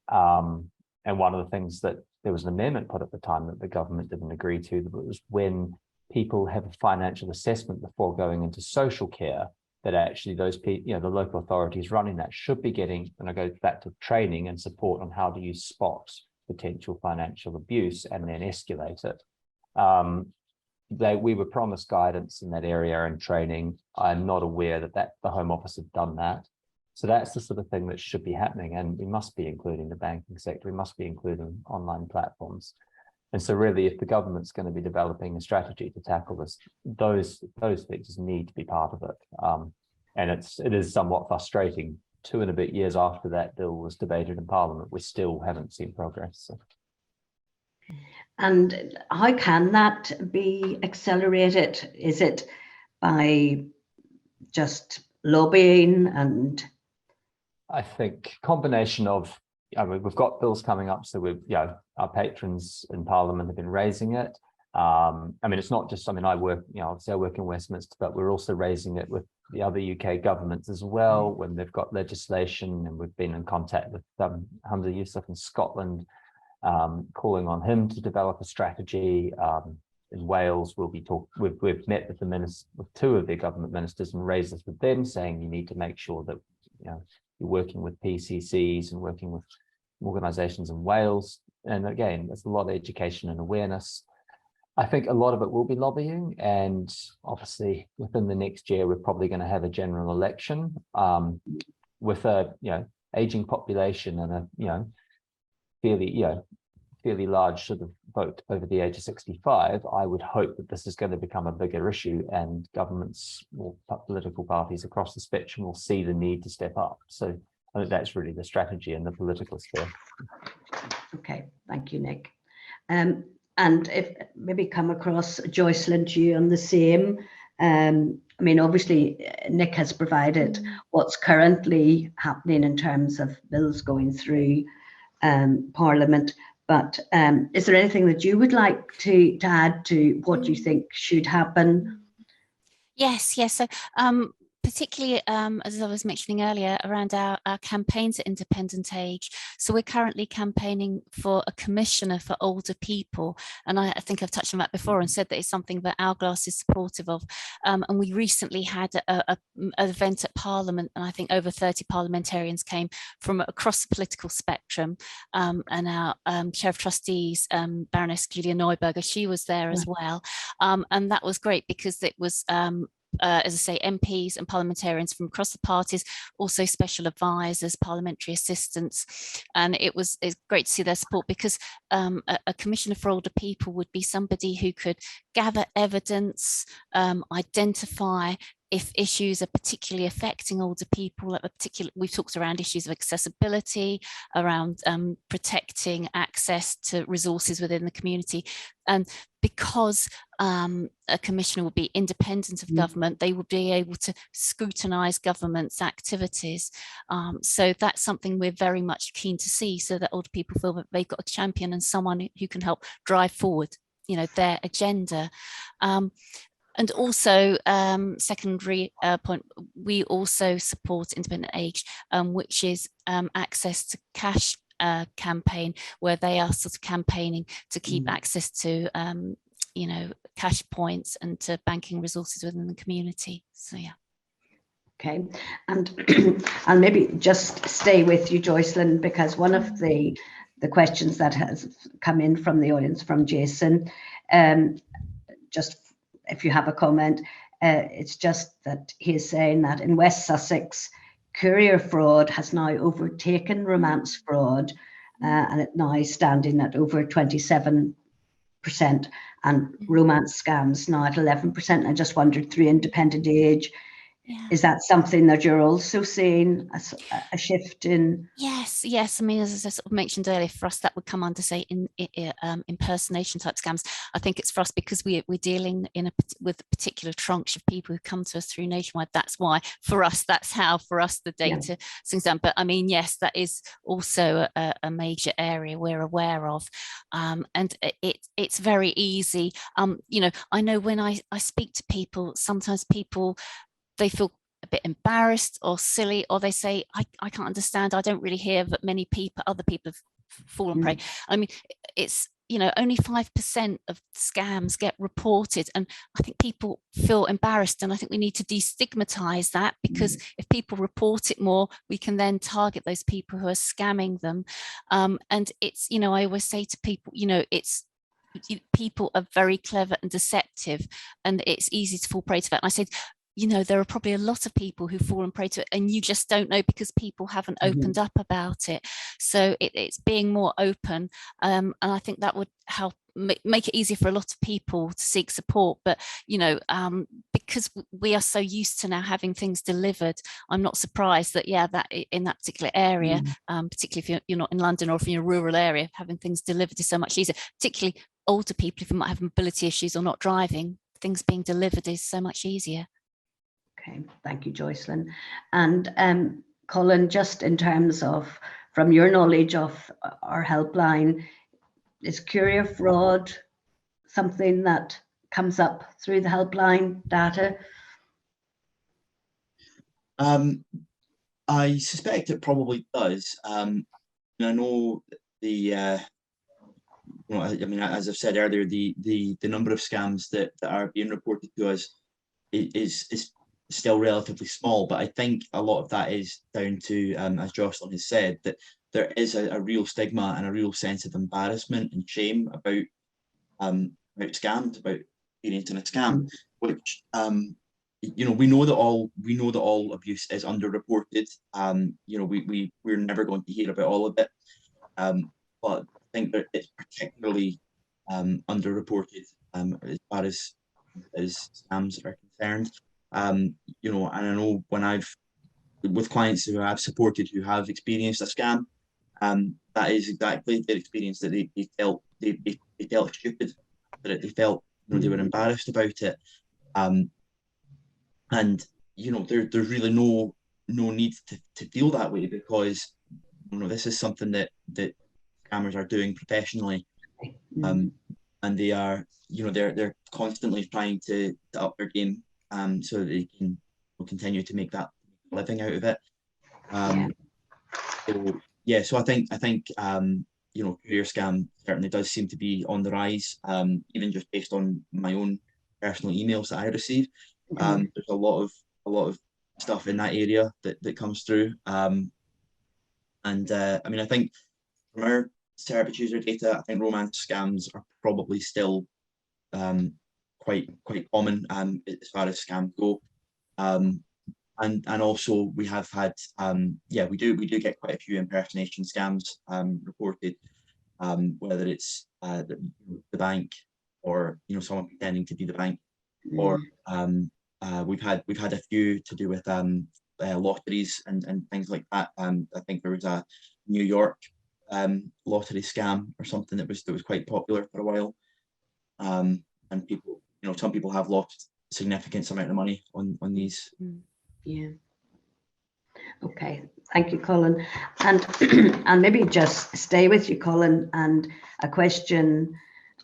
And one of the things that there was an amendment put at the time that the government didn't agree to, that was when people have a financial assessment before going into social care, that actually those people, the local authorities running that should be getting, and I go back to training and support on how do you spot potential financial abuse and then escalate it. We were promised guidance in that area and training. I'm not aware that the Home Office have done that. So that's the sort of thing that should be happening, and we must be including the banking sector. We must be including online platforms. And so really, if the government's going to be developing a strategy to tackle this, those features need to be part of it. And it is somewhat frustrating. 2 and a bit years after that bill was debated in Parliament, we still haven't seen progress. So. And how can that be accelerated? Is it by just lobbying? And I think combination of, we've got bills coming up, so our patrons in Parliament have been raising it. I mean, it's not just, I work, obviously I work in Westminster, but we're also raising it with the other UK governments as well, when they've got legislation, and we've been in contact with Hamza Yusuf in Scotland, calling on him to develop a strategy. In Wales, we've met with with 2 of their government ministers and raised this with them, saying you need to make sure that you're working with PCCs and working with organisations in Wales. And again, there's a lot of education and awareness. I think a lot of it will be lobbying, and obviously within the next year we're probably going to have a general election with a aging population and a fairly large sort of vote over the age of 65. I would hope that this is going to become a bigger issue, and governments or political parties across the spectrum will see the need to step up. So I think that's really the strategy in the political sphere. Okay, thank you, Nick. And if maybe come across Jocelyn to you on the same. Obviously Nick has provided what's currently happening in terms of bills going through Parliament, but is there anything that you would like to add to what you think should happen? Yes. So particularly, as I was mentioning earlier, around our campaigns at Independent Age. So we're currently campaigning for a commissioner for older people. And I think I've touched on that before and said that it's something that Hourglass is supportive of. And we recently had an event at Parliament, and I think over 30 parliamentarians came from across the political spectrum. And our Chair of Trustees, Baroness Julia Neuberger, she was there as well. And that was great because it was as I say, MPs and parliamentarians from across the parties, also special advisors, parliamentary assistants. And it's great to see their support, because a commissioner for older people would be somebody who could gather evidence, identify if issues are particularly affecting older people. We've talked around issues of accessibility, around protecting access to resources within the community. And because a commissioner will be independent of government, they will be able to scrutinise government's activities. So that's something we're very much keen to see, so that older people feel that they've got a champion and someone who can help drive forward, their agenda. And also, secondary point, we also support Independent Age, which is access to cash campaign, where they are sort of campaigning to keep access to, cash points and to banking resources within the community. So, yeah. Okay, and I'll maybe just stay with you, Jocelyn, because one of the the questions that has come in from the audience from Jason. Just if you have a comment, it's just that he is saying that in West Sussex, courier fraud has now overtaken romance fraud, and it now standing at over 27%, and romance scams now at 11%. I just wondered, through Independent Age, is that something that you're also seeing a shift in? Yes. I mean, as I sort of mentioned earlier, for us that would come under, say, impersonation type scams. I think it's for us because we're dealing with a particular tranche of people who come to us through Nationwide. That's why for us, that's how for us the data things down. But I mean, yes, that is also a major area we're aware of, and it's very easy. You know, I know when I speak to people, sometimes people, they feel a bit embarrassed or silly, or they say, I can't understand, I don't really hear that many people, other people have fallen prey. I mean, it's, you know, only 5% of scams get reported, and I think people feel embarrassed, and I think we need to destigmatize that, because if people report it more, we can then target those people who are scamming them. And it's, you know, I always say to people, you know, people are very clever and deceptive, and it's easy to fall prey to that. And I said, you know, there are probably a lot of people who've fallen prey to it, and you just don't know because people haven't opened up about it. So it's being more open, and I think that would help make it easier for a lot of people to seek support. But, you know, because we are so used to now having things delivered, I'm not surprised that, that in that particular area, particularly if you're not in London, or if you're in a rural area, having things delivered is so much easier, particularly older people, if you might have mobility issues or not driving, things being delivered is so much easier. Okay, thank you, Jocelyn. And Colin, just in terms of, from your knowledge of our helpline, is courier fraud something that comes up through the helpline data? I suspect it probably does. And I know I mean, as I've said earlier, the number of scams that are being reported to us is still relatively small, but I think a lot of that is down to, as Jocelyn has said, that there is a real stigma and a real sense of embarrassment and shame about scams, about experiencing a scam, which you know, we know that all abuse is underreported. You know, we're never going to hear about all of it, but I think that it's particularly underreported as far as scams are concerned. You know, and I know when with clients who I've supported who have experienced a scam, that is exactly their experience, that they felt stupid, that they felt, you know, they were embarrassed about it, and you know, there's really no need to feel that way, because you know, this is something that scammers are doing professionally, and they are, you know, they're constantly trying to up their game, so that they can continue to make that living out of it. So I think you know, courier scam certainly does seem to be on the rise, even just based on my own personal emails that I receive. There's a lot of stuff in that area that comes through, and I mean, I think from our service user data, I think romance scams are probably still quite common as far as scams go, and also we have had we do get quite a few impersonation scams reported, whether it's the bank, or you know, someone pretending to be the bank, or we've had a few to do with lotteries and things like that. I think there was a New York lottery scam or something that was quite popular for a while, and people, you know, some people have lost significant amount of money on these. Okay, thank you, Colin. And and maybe just stay with you, Colin, and a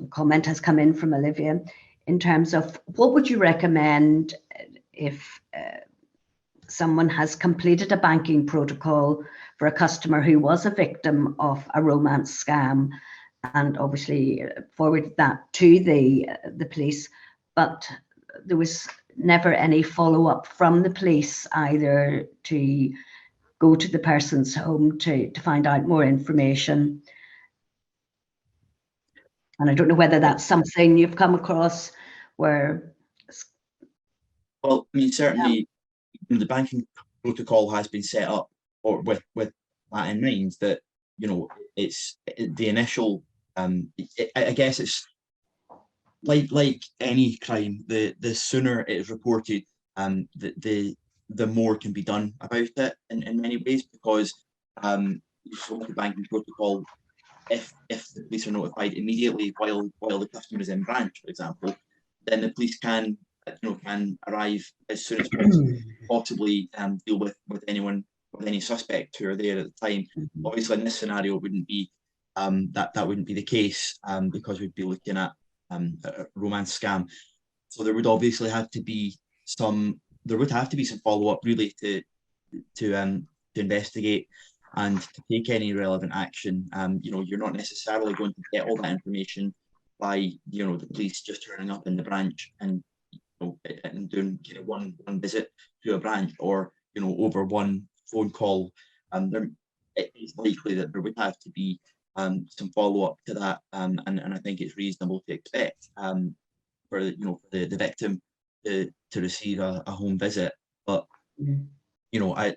comment has come in from Olivia in terms of, what would you recommend if someone has completed a banking protocol for a customer who was a victim of a romance scam, and obviously forwarded that to the police, but there was never any follow-up from the police, either to go to the person's home to find out more information, And I don't know whether that's something you've come across where. Well, I mean, certainly the banking protocol has been set up or with that in mind, that, you know, it's the initial, I guess it's like any crime, the sooner it is reported, the more can be done about it in many ways, because with the banking protocol, if the police are notified immediately while the customer is in branch, for example, then the police can arrive as soon as possible, possibly deal with anyone, with any suspect who are there at the time. Obviously, in this scenario, wouldn't be that wouldn't be the case, because we'd be looking at a romance scam. So there would obviously have to be some follow up, really, to investigate and to take any relevant action. You know, you're not necessarily going to get all that information by, you know, the police just turning up in the branch and, you know, and doing, you know, one visit to a branch, or, you know, over one phone call. It's likely that there would have to be some follow up to that, and I think it's reasonable to expect for, you know, for the victim to receive a home visit. But you know, I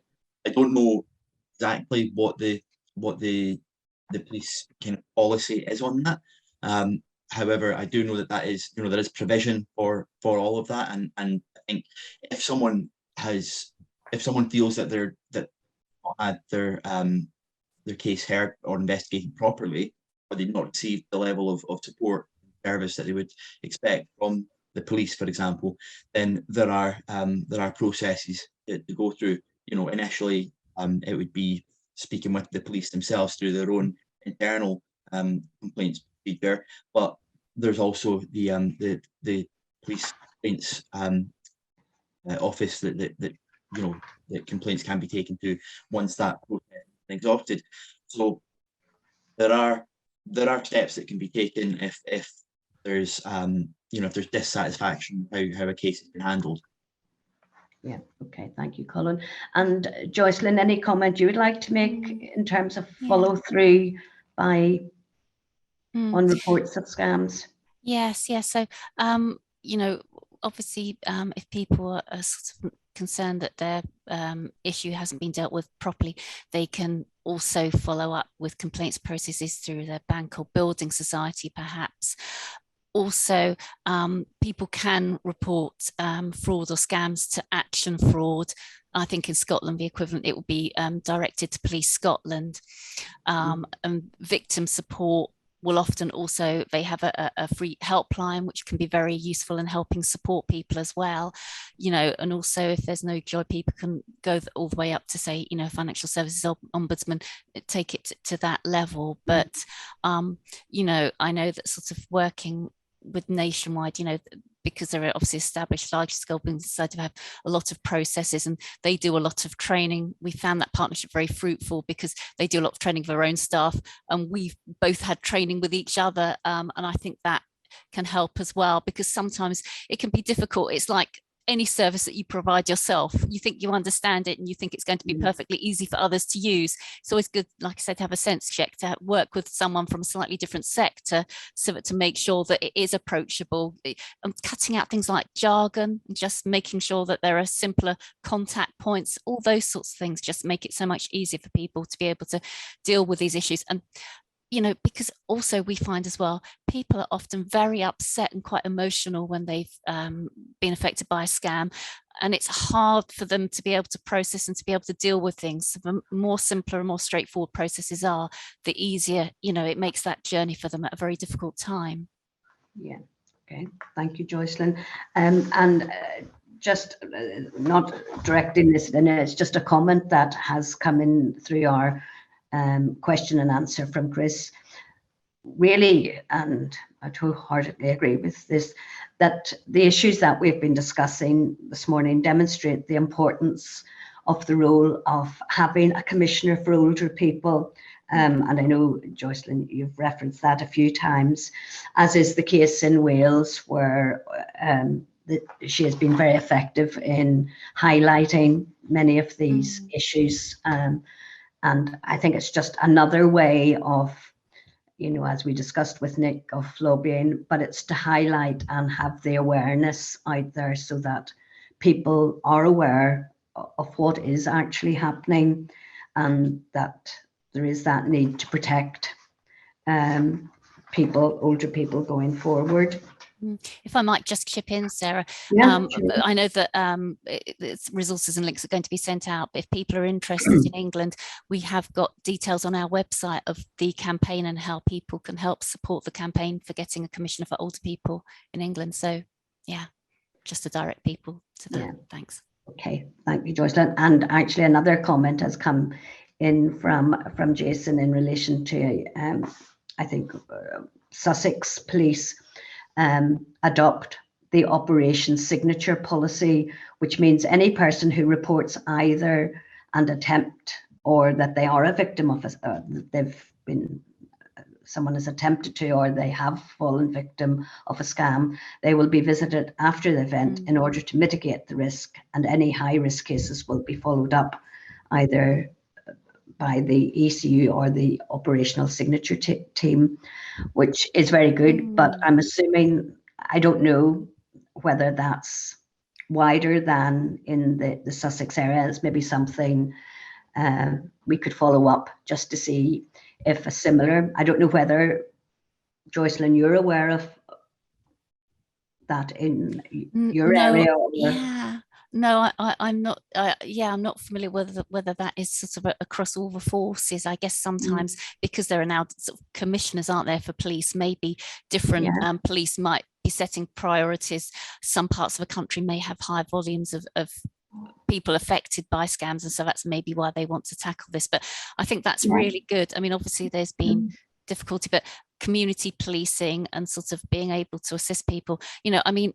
don't know exactly what the police kind of policy is on that. However, I do know that is, you know, there is provision for all of that, and I think if someone feels that they're not had their case heard or investigated properly, or they've not received the level of support and service that they would expect from the police, for example, then there are processes to go through. You know, initially, it would be speaking with the police themselves through their own internal complaints procedure, but there's also the police complaints office that you know, that complaints can be taken to once that process is exhausted. So there are steps that can be taken if there's you know, if there's dissatisfaction how a case has been handled. Yeah, okay, thank you, Colin. And Jocelyn, any comment you would like to make in terms of follow through by on reports of scams? Yes. So, you know, obviously, if people are sort of concerned that their issue hasn't been dealt with properly, they can also follow up with complaints processes through their bank or building society, perhaps. Also, people can report fraud or scams to Action Fraud. I think in Scotland, the equivalent, it will be directed to Police Scotland. And victim support will often also, they have a free helpline, which can be very useful in helping support people as well. You know, and also if there's no joy, people can go all the way up to, say, you know, Financial Services Ombudsman, take it to that level. But, you know, I know that sort of working with Nationwide, you know, because they're obviously established large scale building society, have a lot of processes and they do a lot of training. We found that partnership very fruitful because they do a lot of training for their own staff, and we've both had training with each other, and I think that can help as well, because sometimes it can be difficult. It's like any service that you provide yourself, you think you understand it and you think it's going to be perfectly easy for others to use. It's always good, like I said, to have a sense check, to work with someone from a slightly different sector, so that to make sure that it is approachable, and cutting out things like jargon, and just making sure that there are simpler contact points. All those sorts of things just make it so much easier for people to be able to deal with these issues. And you know, because also we find as well, people are often very upset and quite emotional when they've been affected by a scam, and it's hard for them to be able to process and to be able to deal with things. So the more simpler and more straightforward processes are, the easier, you know, it makes that journey for them at a very difficult time. Yeah, okay, thank you, Jocelyn. Just not directing this, and it's just a comment that has come in through our question and answer from Chris. Really, and I wholeheartedly agree with this, that the issues that we've been discussing this morning demonstrate the importance of the role of having a commissioner for older people. And I know, Jocelyn, you've referenced that a few times, as is the case in Wales, where she has been very effective in highlighting many of these issues. And I think it's just another way of, you know, as we discussed with Nick, of lobbying, but it's to highlight and have the awareness out there so that people are aware of what is actually happening, and that there is that need to protect people, older people, going forward. If I might just chip in, Sarah, Yeah, sure. I know that resources and links are going to be sent out, but if people are interested in England, we have got details on our website of the campaign and how people can help support the campaign for getting a commissioner for older people in England. So yeah, just to direct people to that. Yeah. Thanks. Okay, thank you, Jocelyn. And actually another comment has come in from Jason in relation to, I think, Sussex Police adopt the operation signature policy, which means any person who reports either an attempt or that they are a victim of someone has attempted to, or they have fallen victim of a scam, they will be visited after the event in order to mitigate the risk, and any high risk cases will be followed up either by the ECU or the operational signature team, which is very good. But I'm assuming, I don't know whether that's wider than in the Sussex area. It's maybe something we could follow up just to see if a similar, I don't know whether, Jocelyn, you're aware of that in your area? Or... Yeah. No, I'm not. Yeah, I'm not familiar whether that is sort of across all the forces. I guess sometimes because there are now sort of commissioners, aren't there, for police? Maybe different police might be setting priorities. Some parts of the country may have high volumes of people affected by scams, and so that's maybe why they want to tackle this. But I think that's really good. I mean, obviously there's been difficulty, but community policing and sort of being able to assist people, you know, I mean,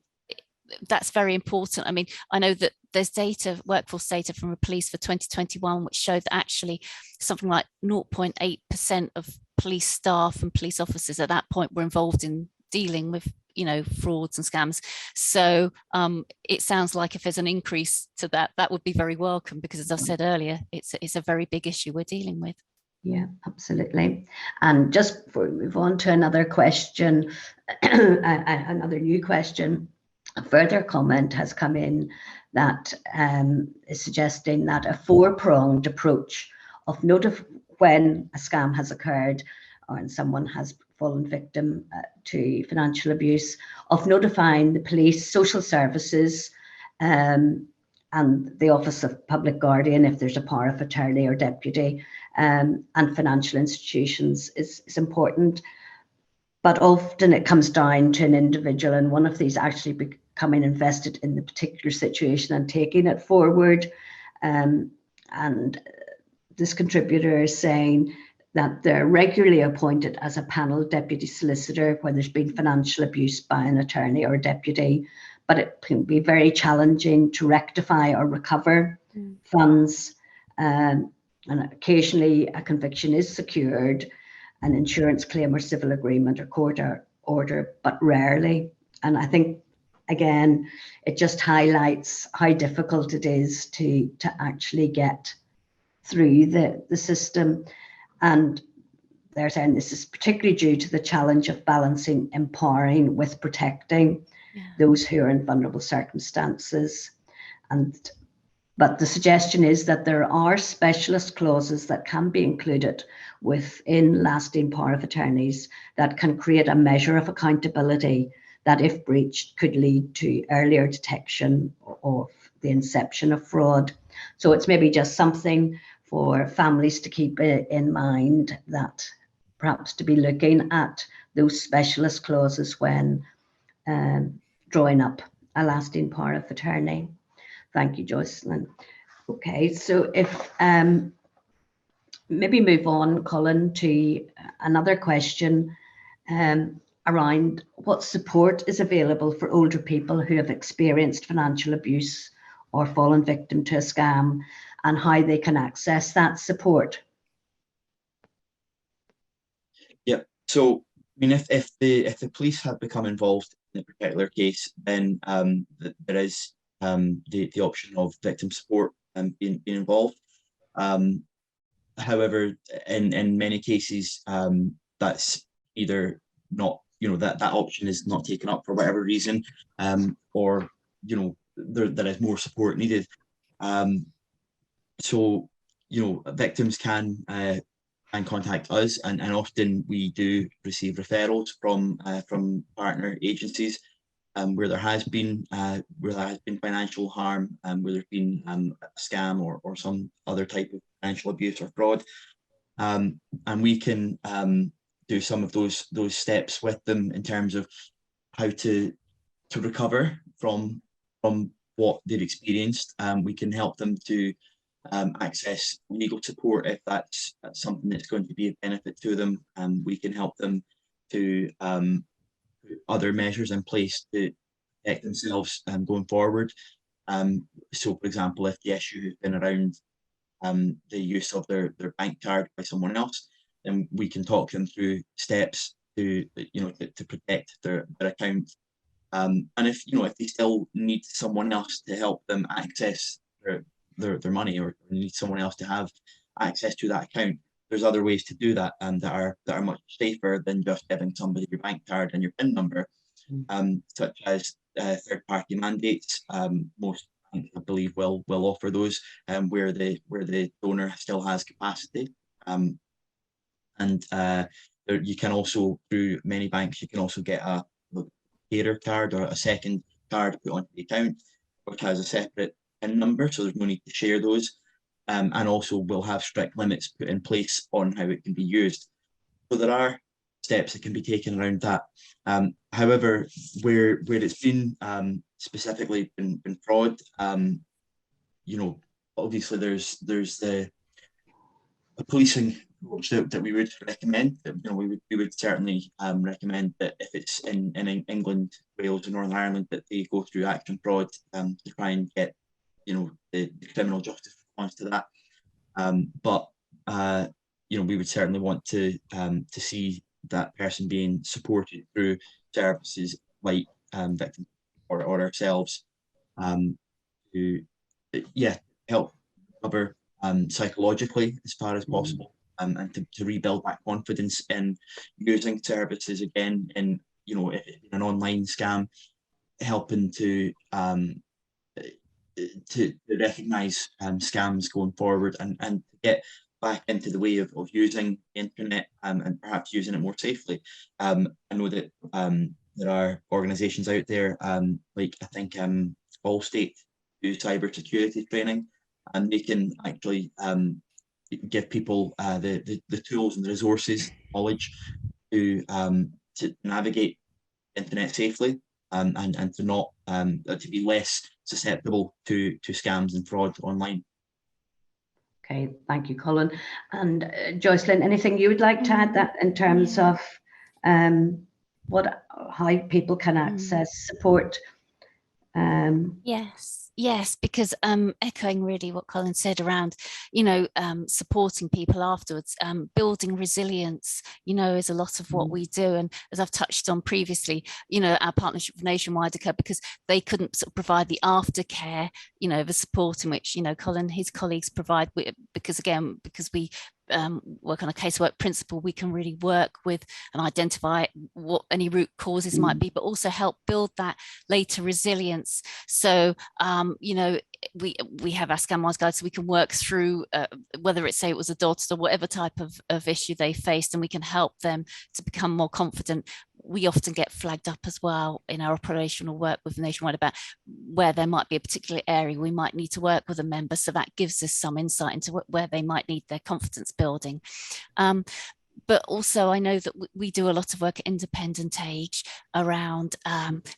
that's very important. I mean, I know that there's data, workforce data from the police for 2021, which showed that actually something like 0.8% of police staff and police officers at that point were involved in dealing with, you know, frauds and scams. So it sounds like if there's an increase to that, that would be very welcome, because as I've said earlier, it's a very big issue we're dealing with. Yeah, absolutely. And just before we move on to another question, another new question, a further comment has come in that is suggesting that a four-pronged approach of when a scam has occurred or someone has fallen victim to financial abuse, of notifying the police, social services, and the Office of Public Guardian if there's a power of attorney or deputy, and financial institutions is important. But often it comes down to an individual, and one of these actually becoming invested in the particular situation and taking it forward. And this contributor is saying that they're regularly appointed as a panel deputy solicitor when there's been financial abuse by an attorney or deputy, but it can be very challenging to rectify or recover funds. And occasionally a conviction is secured, an insurance claim or civil agreement or court order, but rarely. And I think, again, it just highlights how difficult it is to actually get through the system. And they're saying this is particularly due to the challenge of balancing empowering with protecting those who are in vulnerable circumstances. But the suggestion is that there are specialist clauses that can be included within lasting power of attorneys that can create a measure of accountability that, if breached, could lead to earlier detection of the inception of fraud. So it's maybe just something for families to keep in mind, that perhaps to be looking at those specialist clauses when drawing up a lasting power of attorney. Thank you, Jocelyn. Okay, so if maybe move on, Colin, to another question around what support is available for older people who have experienced financial abuse or fallen victim to a scam, and how they can access that support. Yeah, so I mean, if the police have become involved in a particular case, then there is the option of victim support being involved. However, in many cases, that's either not, that option is not taken up for whatever reason, or there is more support needed. So victims can contact us, and often we do receive referrals from partner agencies, where there has been financial harm, where there's been a scam or some other type of financial abuse or fraud, and we can do some of those steps with them in terms of how to recover from what they've experienced. We can help them to access legal support if that's something that's going to be of benefit to them. We can help them to put other measures in place to protect themselves going forward. So, for example, if the issue has been around the use of their bank card by someone else, then we can talk them through steps to protect their account. And if they still need someone else to help them access their money, or need someone else to have access to that account, there's other ways to do that, that are much safer than just giving somebody your bank card and your PIN number, such as third-party mandates. Most banks, I believe, will offer those, where the donor still has capacity. You can also, through many banks, you can also get a carer card or a second card put onto the account, which has a separate PIN number, so there's no need to share those. And also we'll have strict limits put in place on how it can be used. So there are steps that can be taken around that. However, where it's been specifically been fraud, obviously there's the policing approach that we would recommend. We would certainly recommend that if it's in England, Wales, and Northern Ireland, that they go through action fraud to try and get the criminal justice response to that. But we would certainly want to see that person being supported through services like victims or ourselves, to help recover psychologically as far as possible, and to rebuild that confidence in using services again, in an online scam, helping to recognise scams going forward, and to get back into the way of using the internet, and perhaps using it more safely. I know that there are organisations out there, like I think Allstate do cybersecurity training, and they can actually give people the tools and the resources, knowledge to navigate the internet safely, and to not to be less susceptible to scams and fraud online. Okay, thank you, Colin. And Jocelyn, anything you would like to add that in terms of how people can access support? Yes, because echoing really what Colin said around, supporting people afterwards, building resilience, is a lot of what we do. And as I've touched on previously, our partnership with Nationwide occurred because they couldn't sort of provide the aftercare, the support in which, Colin and his colleagues provide, because we work on a casework principle, we can really work with and identify what any root causes might be, but also help build that later resilience. So we have our ScamWise guide, so we can work through whether it's, say it was a daughter or whatever type of issue they faced, and we can help them to become more confident. We often get flagged up as well in our operational work with Nationwide about where there might be a particular area we might need to work with a member. So that gives us some insight into where they might need their confidence building. But also I know that we do a lot of work at Independent Age around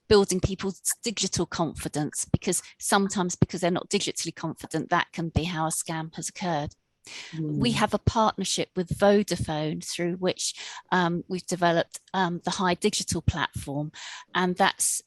building people's digital confidence, because sometimes because they're not digitally confident, that can be how a scam has occurred. We have a partnership with Vodafone through which we've developed the High Digital platform, and that's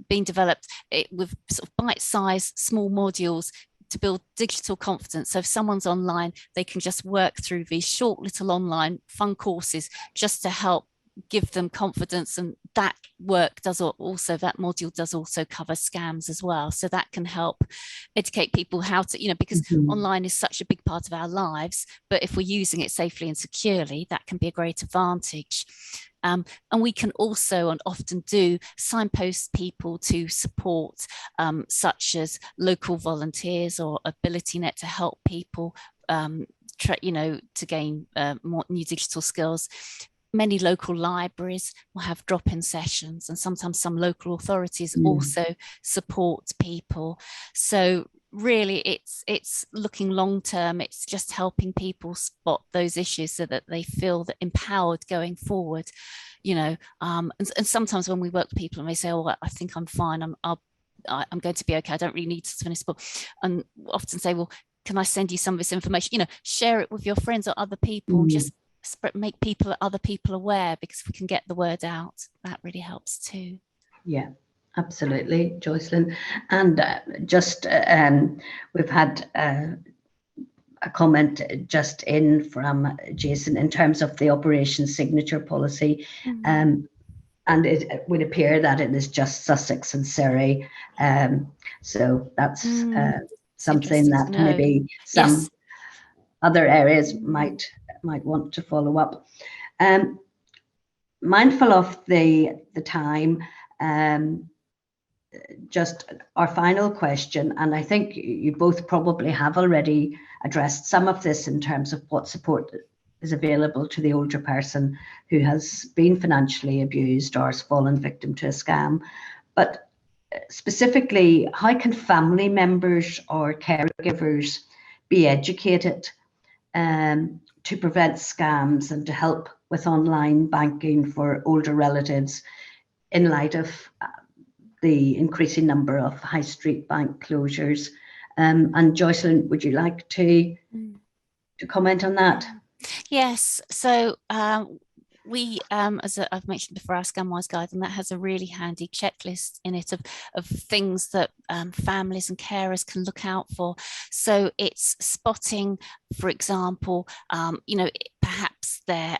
been developed with sort of bite-sized small modules to build digital confidence. So if someone's online, they can just work through these short little online fun courses just to help give them confidence, and that work does also, that module does also cover scams as well, so that can help educate people how to, you know, because online is such a big part of our lives, but if we're using it safely and securely, that can be a great advantage. And we can also, and often do, signpost people to support, such as local volunteers or AbilityNet to help people, you know, to gain more new digital skills. Many local libraries will have drop-in sessions, and sometimes some local authorities also support people. So really it's looking long term, it's just helping people spot those issues so that they feel that empowered going forward, you know. And sometimes when we work with people and they say, oh, I think I'm fine, I'm going to be okay, I don't really need to finish the book, and often say, well, can I send you some of this information, you know, share it with your friends or other people, and just make other people aware, because if we can get the word out, that really helps too. Yeah, absolutely, Jocelyn. And we've had a comment just in from Jason in terms of the operation signature policy. And it would appear that it is just Sussex and Surrey. So that's something that maybe some other areas might want to follow up. Mindful of the time, just our final question, and I think you both probably have already addressed some of this in terms of what support is available to the older person who has been financially abused or has fallen victim to a scam. But specifically, how can family members or caregivers be educated to prevent scams and to help with online banking for older relatives in light of the increasing number of high street bank closures? And Jocelyn, would you like to comment on that? Yes, so we, as I've mentioned before, our Scamwise Guide, and that has a really handy checklist in it of things that families and carers can look out for. So it's spotting, for example, you know, perhaps the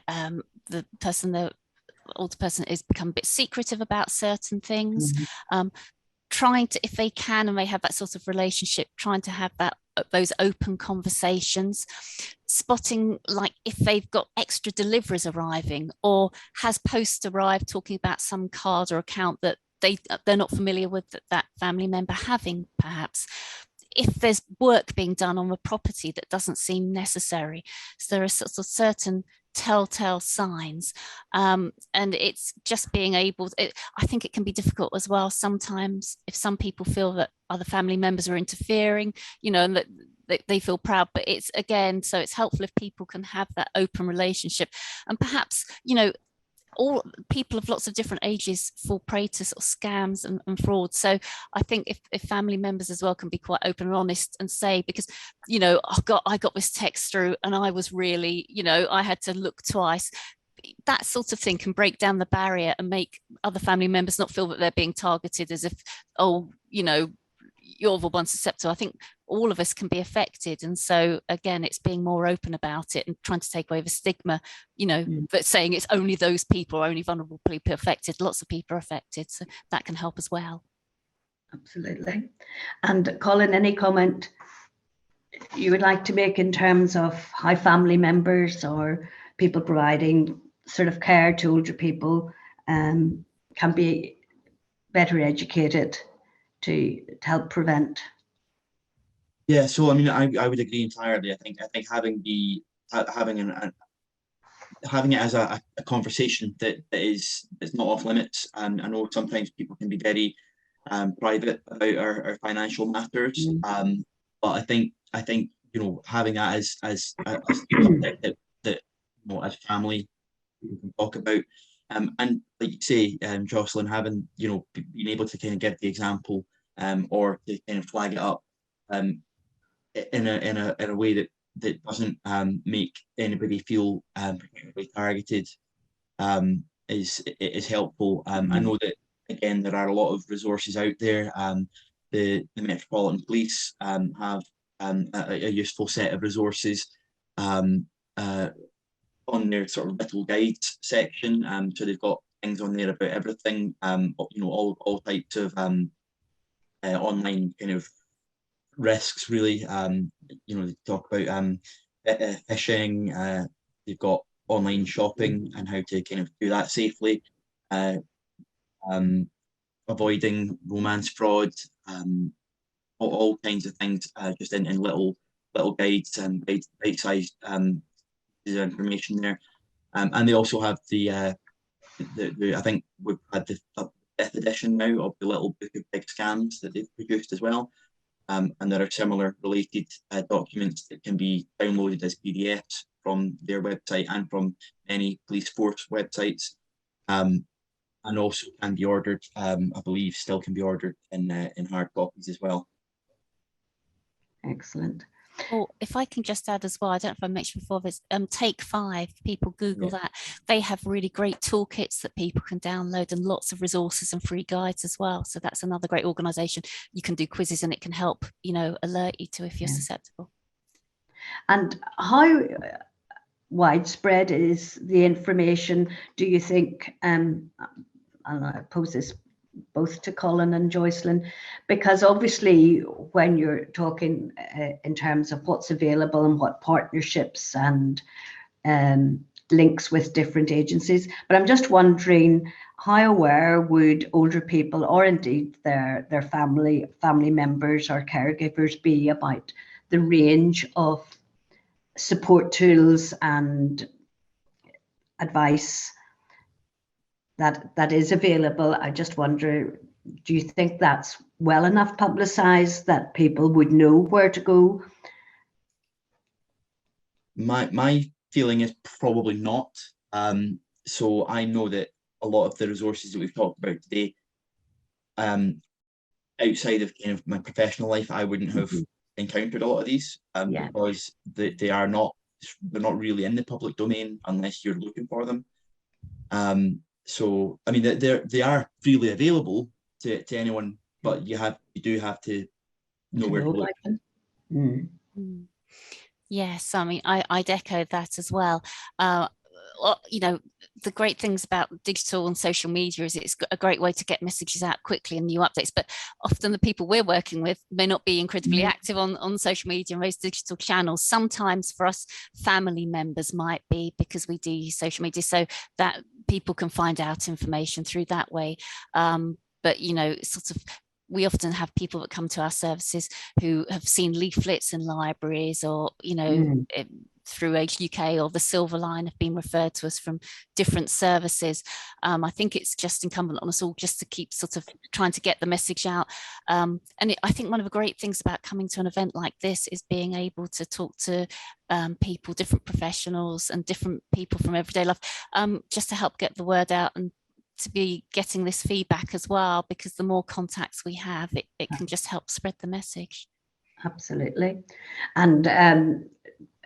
older person has become a bit secretive about certain things. Trying to, if they can and they have that sort of relationship, trying to have those open conversations, spotting like if they've got extra deliveries arriving or has post arrived talking about some card or account that they're not familiar with, that family member having, perhaps. If there's work being done on the property that doesn't seem necessary. So there are sort of certain telltale signs, and it's just being able to, I think it can be difficult as well sometimes if some people feel that other family members are interfering, you know, and that they feel proud, but it's again, so it's helpful if people can have that open relationship. And perhaps, you know, all people of lots of different ages fall prey to sort of scams and fraud. So I think if family members as well can be quite open and honest and say, because, you know, I got this text through and I was really, you know, I had to look twice. That sort of thing can break down the barrier and make other family members not feel that they're being targeted as if, oh, you know, you're the one susceptible. I think all of us can be affected, and so again, it's being more open about it and trying to take away the stigma, you know, but saying it's only those people, only vulnerable people affected. Lots of people are affected, so that can help as well. Absolutely. And Colin, any comment you would like to make in terms of how family members or people providing sort of care to older people can be better educated to help prevent? Yeah, so I mean, I would agree entirely. I think having having it as a conversation that is not off limits. And I know sometimes people can be very private about our financial matters. But I think you know, having that as a subject that you know, as family people can talk about. And like you say, Jocelyn, having, you know, being able to kind of give the example or to kind of flag it up in a way that doesn't make anybody feel particularly targeted is helpful. I know that, again, there are a lot of resources out there. The Metropolitan Police have a useful set of resources. on their sort of little guides section. So they've got things on there about everything, all types of online kind of risks, really. They talk about phishing. They've got online shopping and how to kind of do that safely. Avoiding romance fraud, all kinds of things, just in little guides and bite-sized information there. And they also have the I think we've had the 5th edition now of the Little Book of Big Scams that they've produced as well. And there are similar related documents that can be downloaded as PDFs from their website and from many police force websites. And also can be ordered, I believe still can be ordered in hard copies as well. Excellent. Oh, if I can just add as well, I don't know if I mentioned before this, Take 5, people Google that. They have really great toolkits that people can download and lots of resources and free guides as well. So that's another great organisation. You can do quizzes and it can help, alert you to if you're susceptible. And how widespread is the information, do you think, and I pose this both to Colin and Jocelyn, because obviously when you're talking in terms of what's available and what partnerships and links with different agencies, but I'm just wondering how aware would older people or indeed their family members or caregivers be about the range of support tools and advice that is available? I just wonder, do you think that's well enough publicized that people would know where to go? My feeling is probably not. So I know that a lot of the resources that we've talked about today, outside of kind of my professional life, I wouldn't have encountered a lot of these, because they're not really in the public domain unless you're looking for them. So I mean, they are freely available to anyone, but you do have to know where to look. Yes, I mean, I'd echo that as well. The great things about digital and social media is it's a great way to get messages out quickly and new updates, but often the people we're working with may not be incredibly active on social media and those digital channels. Sometimes for us, family members might be, because we do use social media, so that people can find out information through that way. But we often have people that come to our services who have seen leaflets in libraries or, through Age UK or the Silver Line have been referred to us from different services. I think it's just incumbent on us all just to keep sort of trying to get the message out. I think one of the great things about coming to an event like this is being able to talk to people, different professionals and different people from everyday life, just to help get the word out and to be getting this feedback as well, because the more contacts we have, it can just help spread the message. Absolutely. And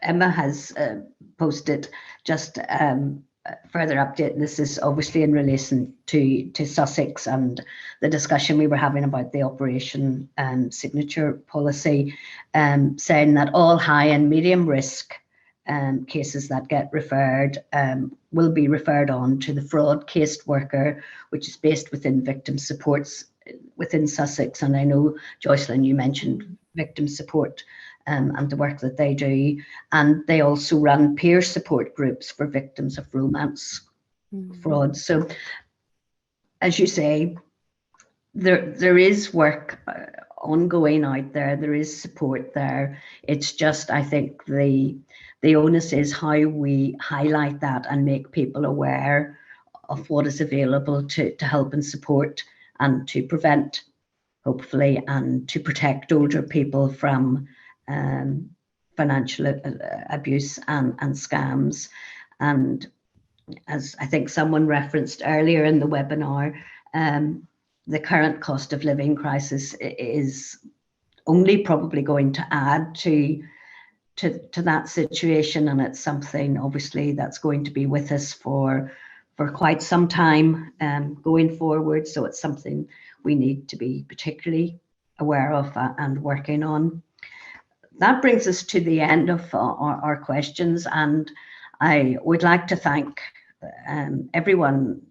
Emma has posted just further update. This is obviously in relation to Sussex and the discussion we were having about the operation signature policy, saying that all high and medium risk cases that get referred will be referred on to the fraud case worker, which is based within victim supports within Sussex. And I know, Jocelyn, you mentioned victim support and the work that they do. And they also run peer support groups for victims of romance fraud. So, as you say, there is work ongoing out there. There is support there. It's just, I think, the onus is how we highlight that and make people aware of what is available to help and support and to prevent, hopefully, and to protect older people from financial abuse and scams. And as I think someone referenced earlier in the webinar, the current cost of living crisis is only probably going to add to that situation, and it's something obviously that's going to be with us for quite some time going forward. So it's something we need to be particularly aware of and working on. That brings us to the end of our questions, and I would like to thank everyone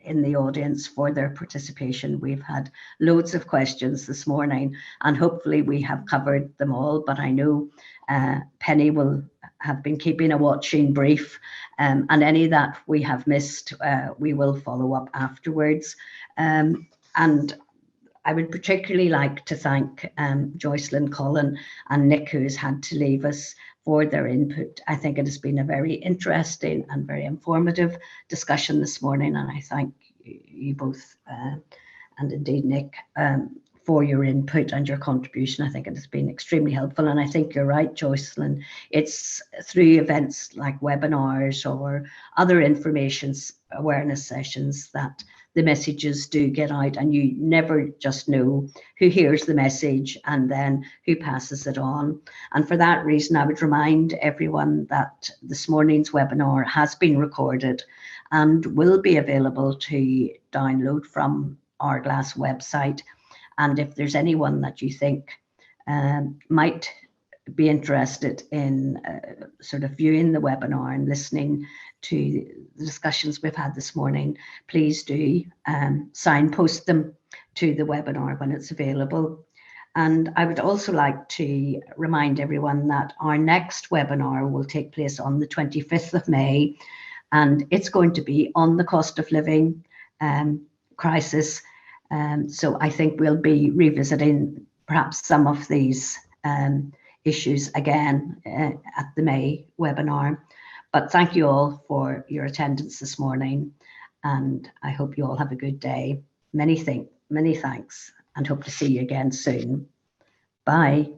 in the audience for their participation. We've had loads of questions this morning, and hopefully we have covered them all, but I know Penny will have been keeping a watching brief, and any that we have missed, we will follow up afterwards. And I would particularly like to thank Jocelyn, Colin and Nick, who has had to leave us, for their input. I think it has been a very interesting and very informative discussion this morning, and I thank you both and indeed Nick for your input and your contribution. I think it has been extremely helpful, and I think you're right, Jocelyn. It's through events like webinars or other information awareness sessions that the messages do get out, and you never just know who hears the message and then who passes it on. And for that reason, I would remind everyone that this morning's webinar has been recorded and will be available to download from Hourglass website. And if there's anyone that you think might be interested in sort of viewing the webinar and listening to the discussions we've had this morning, please do signpost them to the webinar when it's available. And I would also like to remind everyone that our next webinar will take place on the 25th of May, and it's going to be on the cost of living crisis. So I think we'll be revisiting perhaps some of these issues again at the May webinar. But thank you all for your attendance this morning, and I hope you all have a good day. Many thanks, and hope to see you again soon. Bye.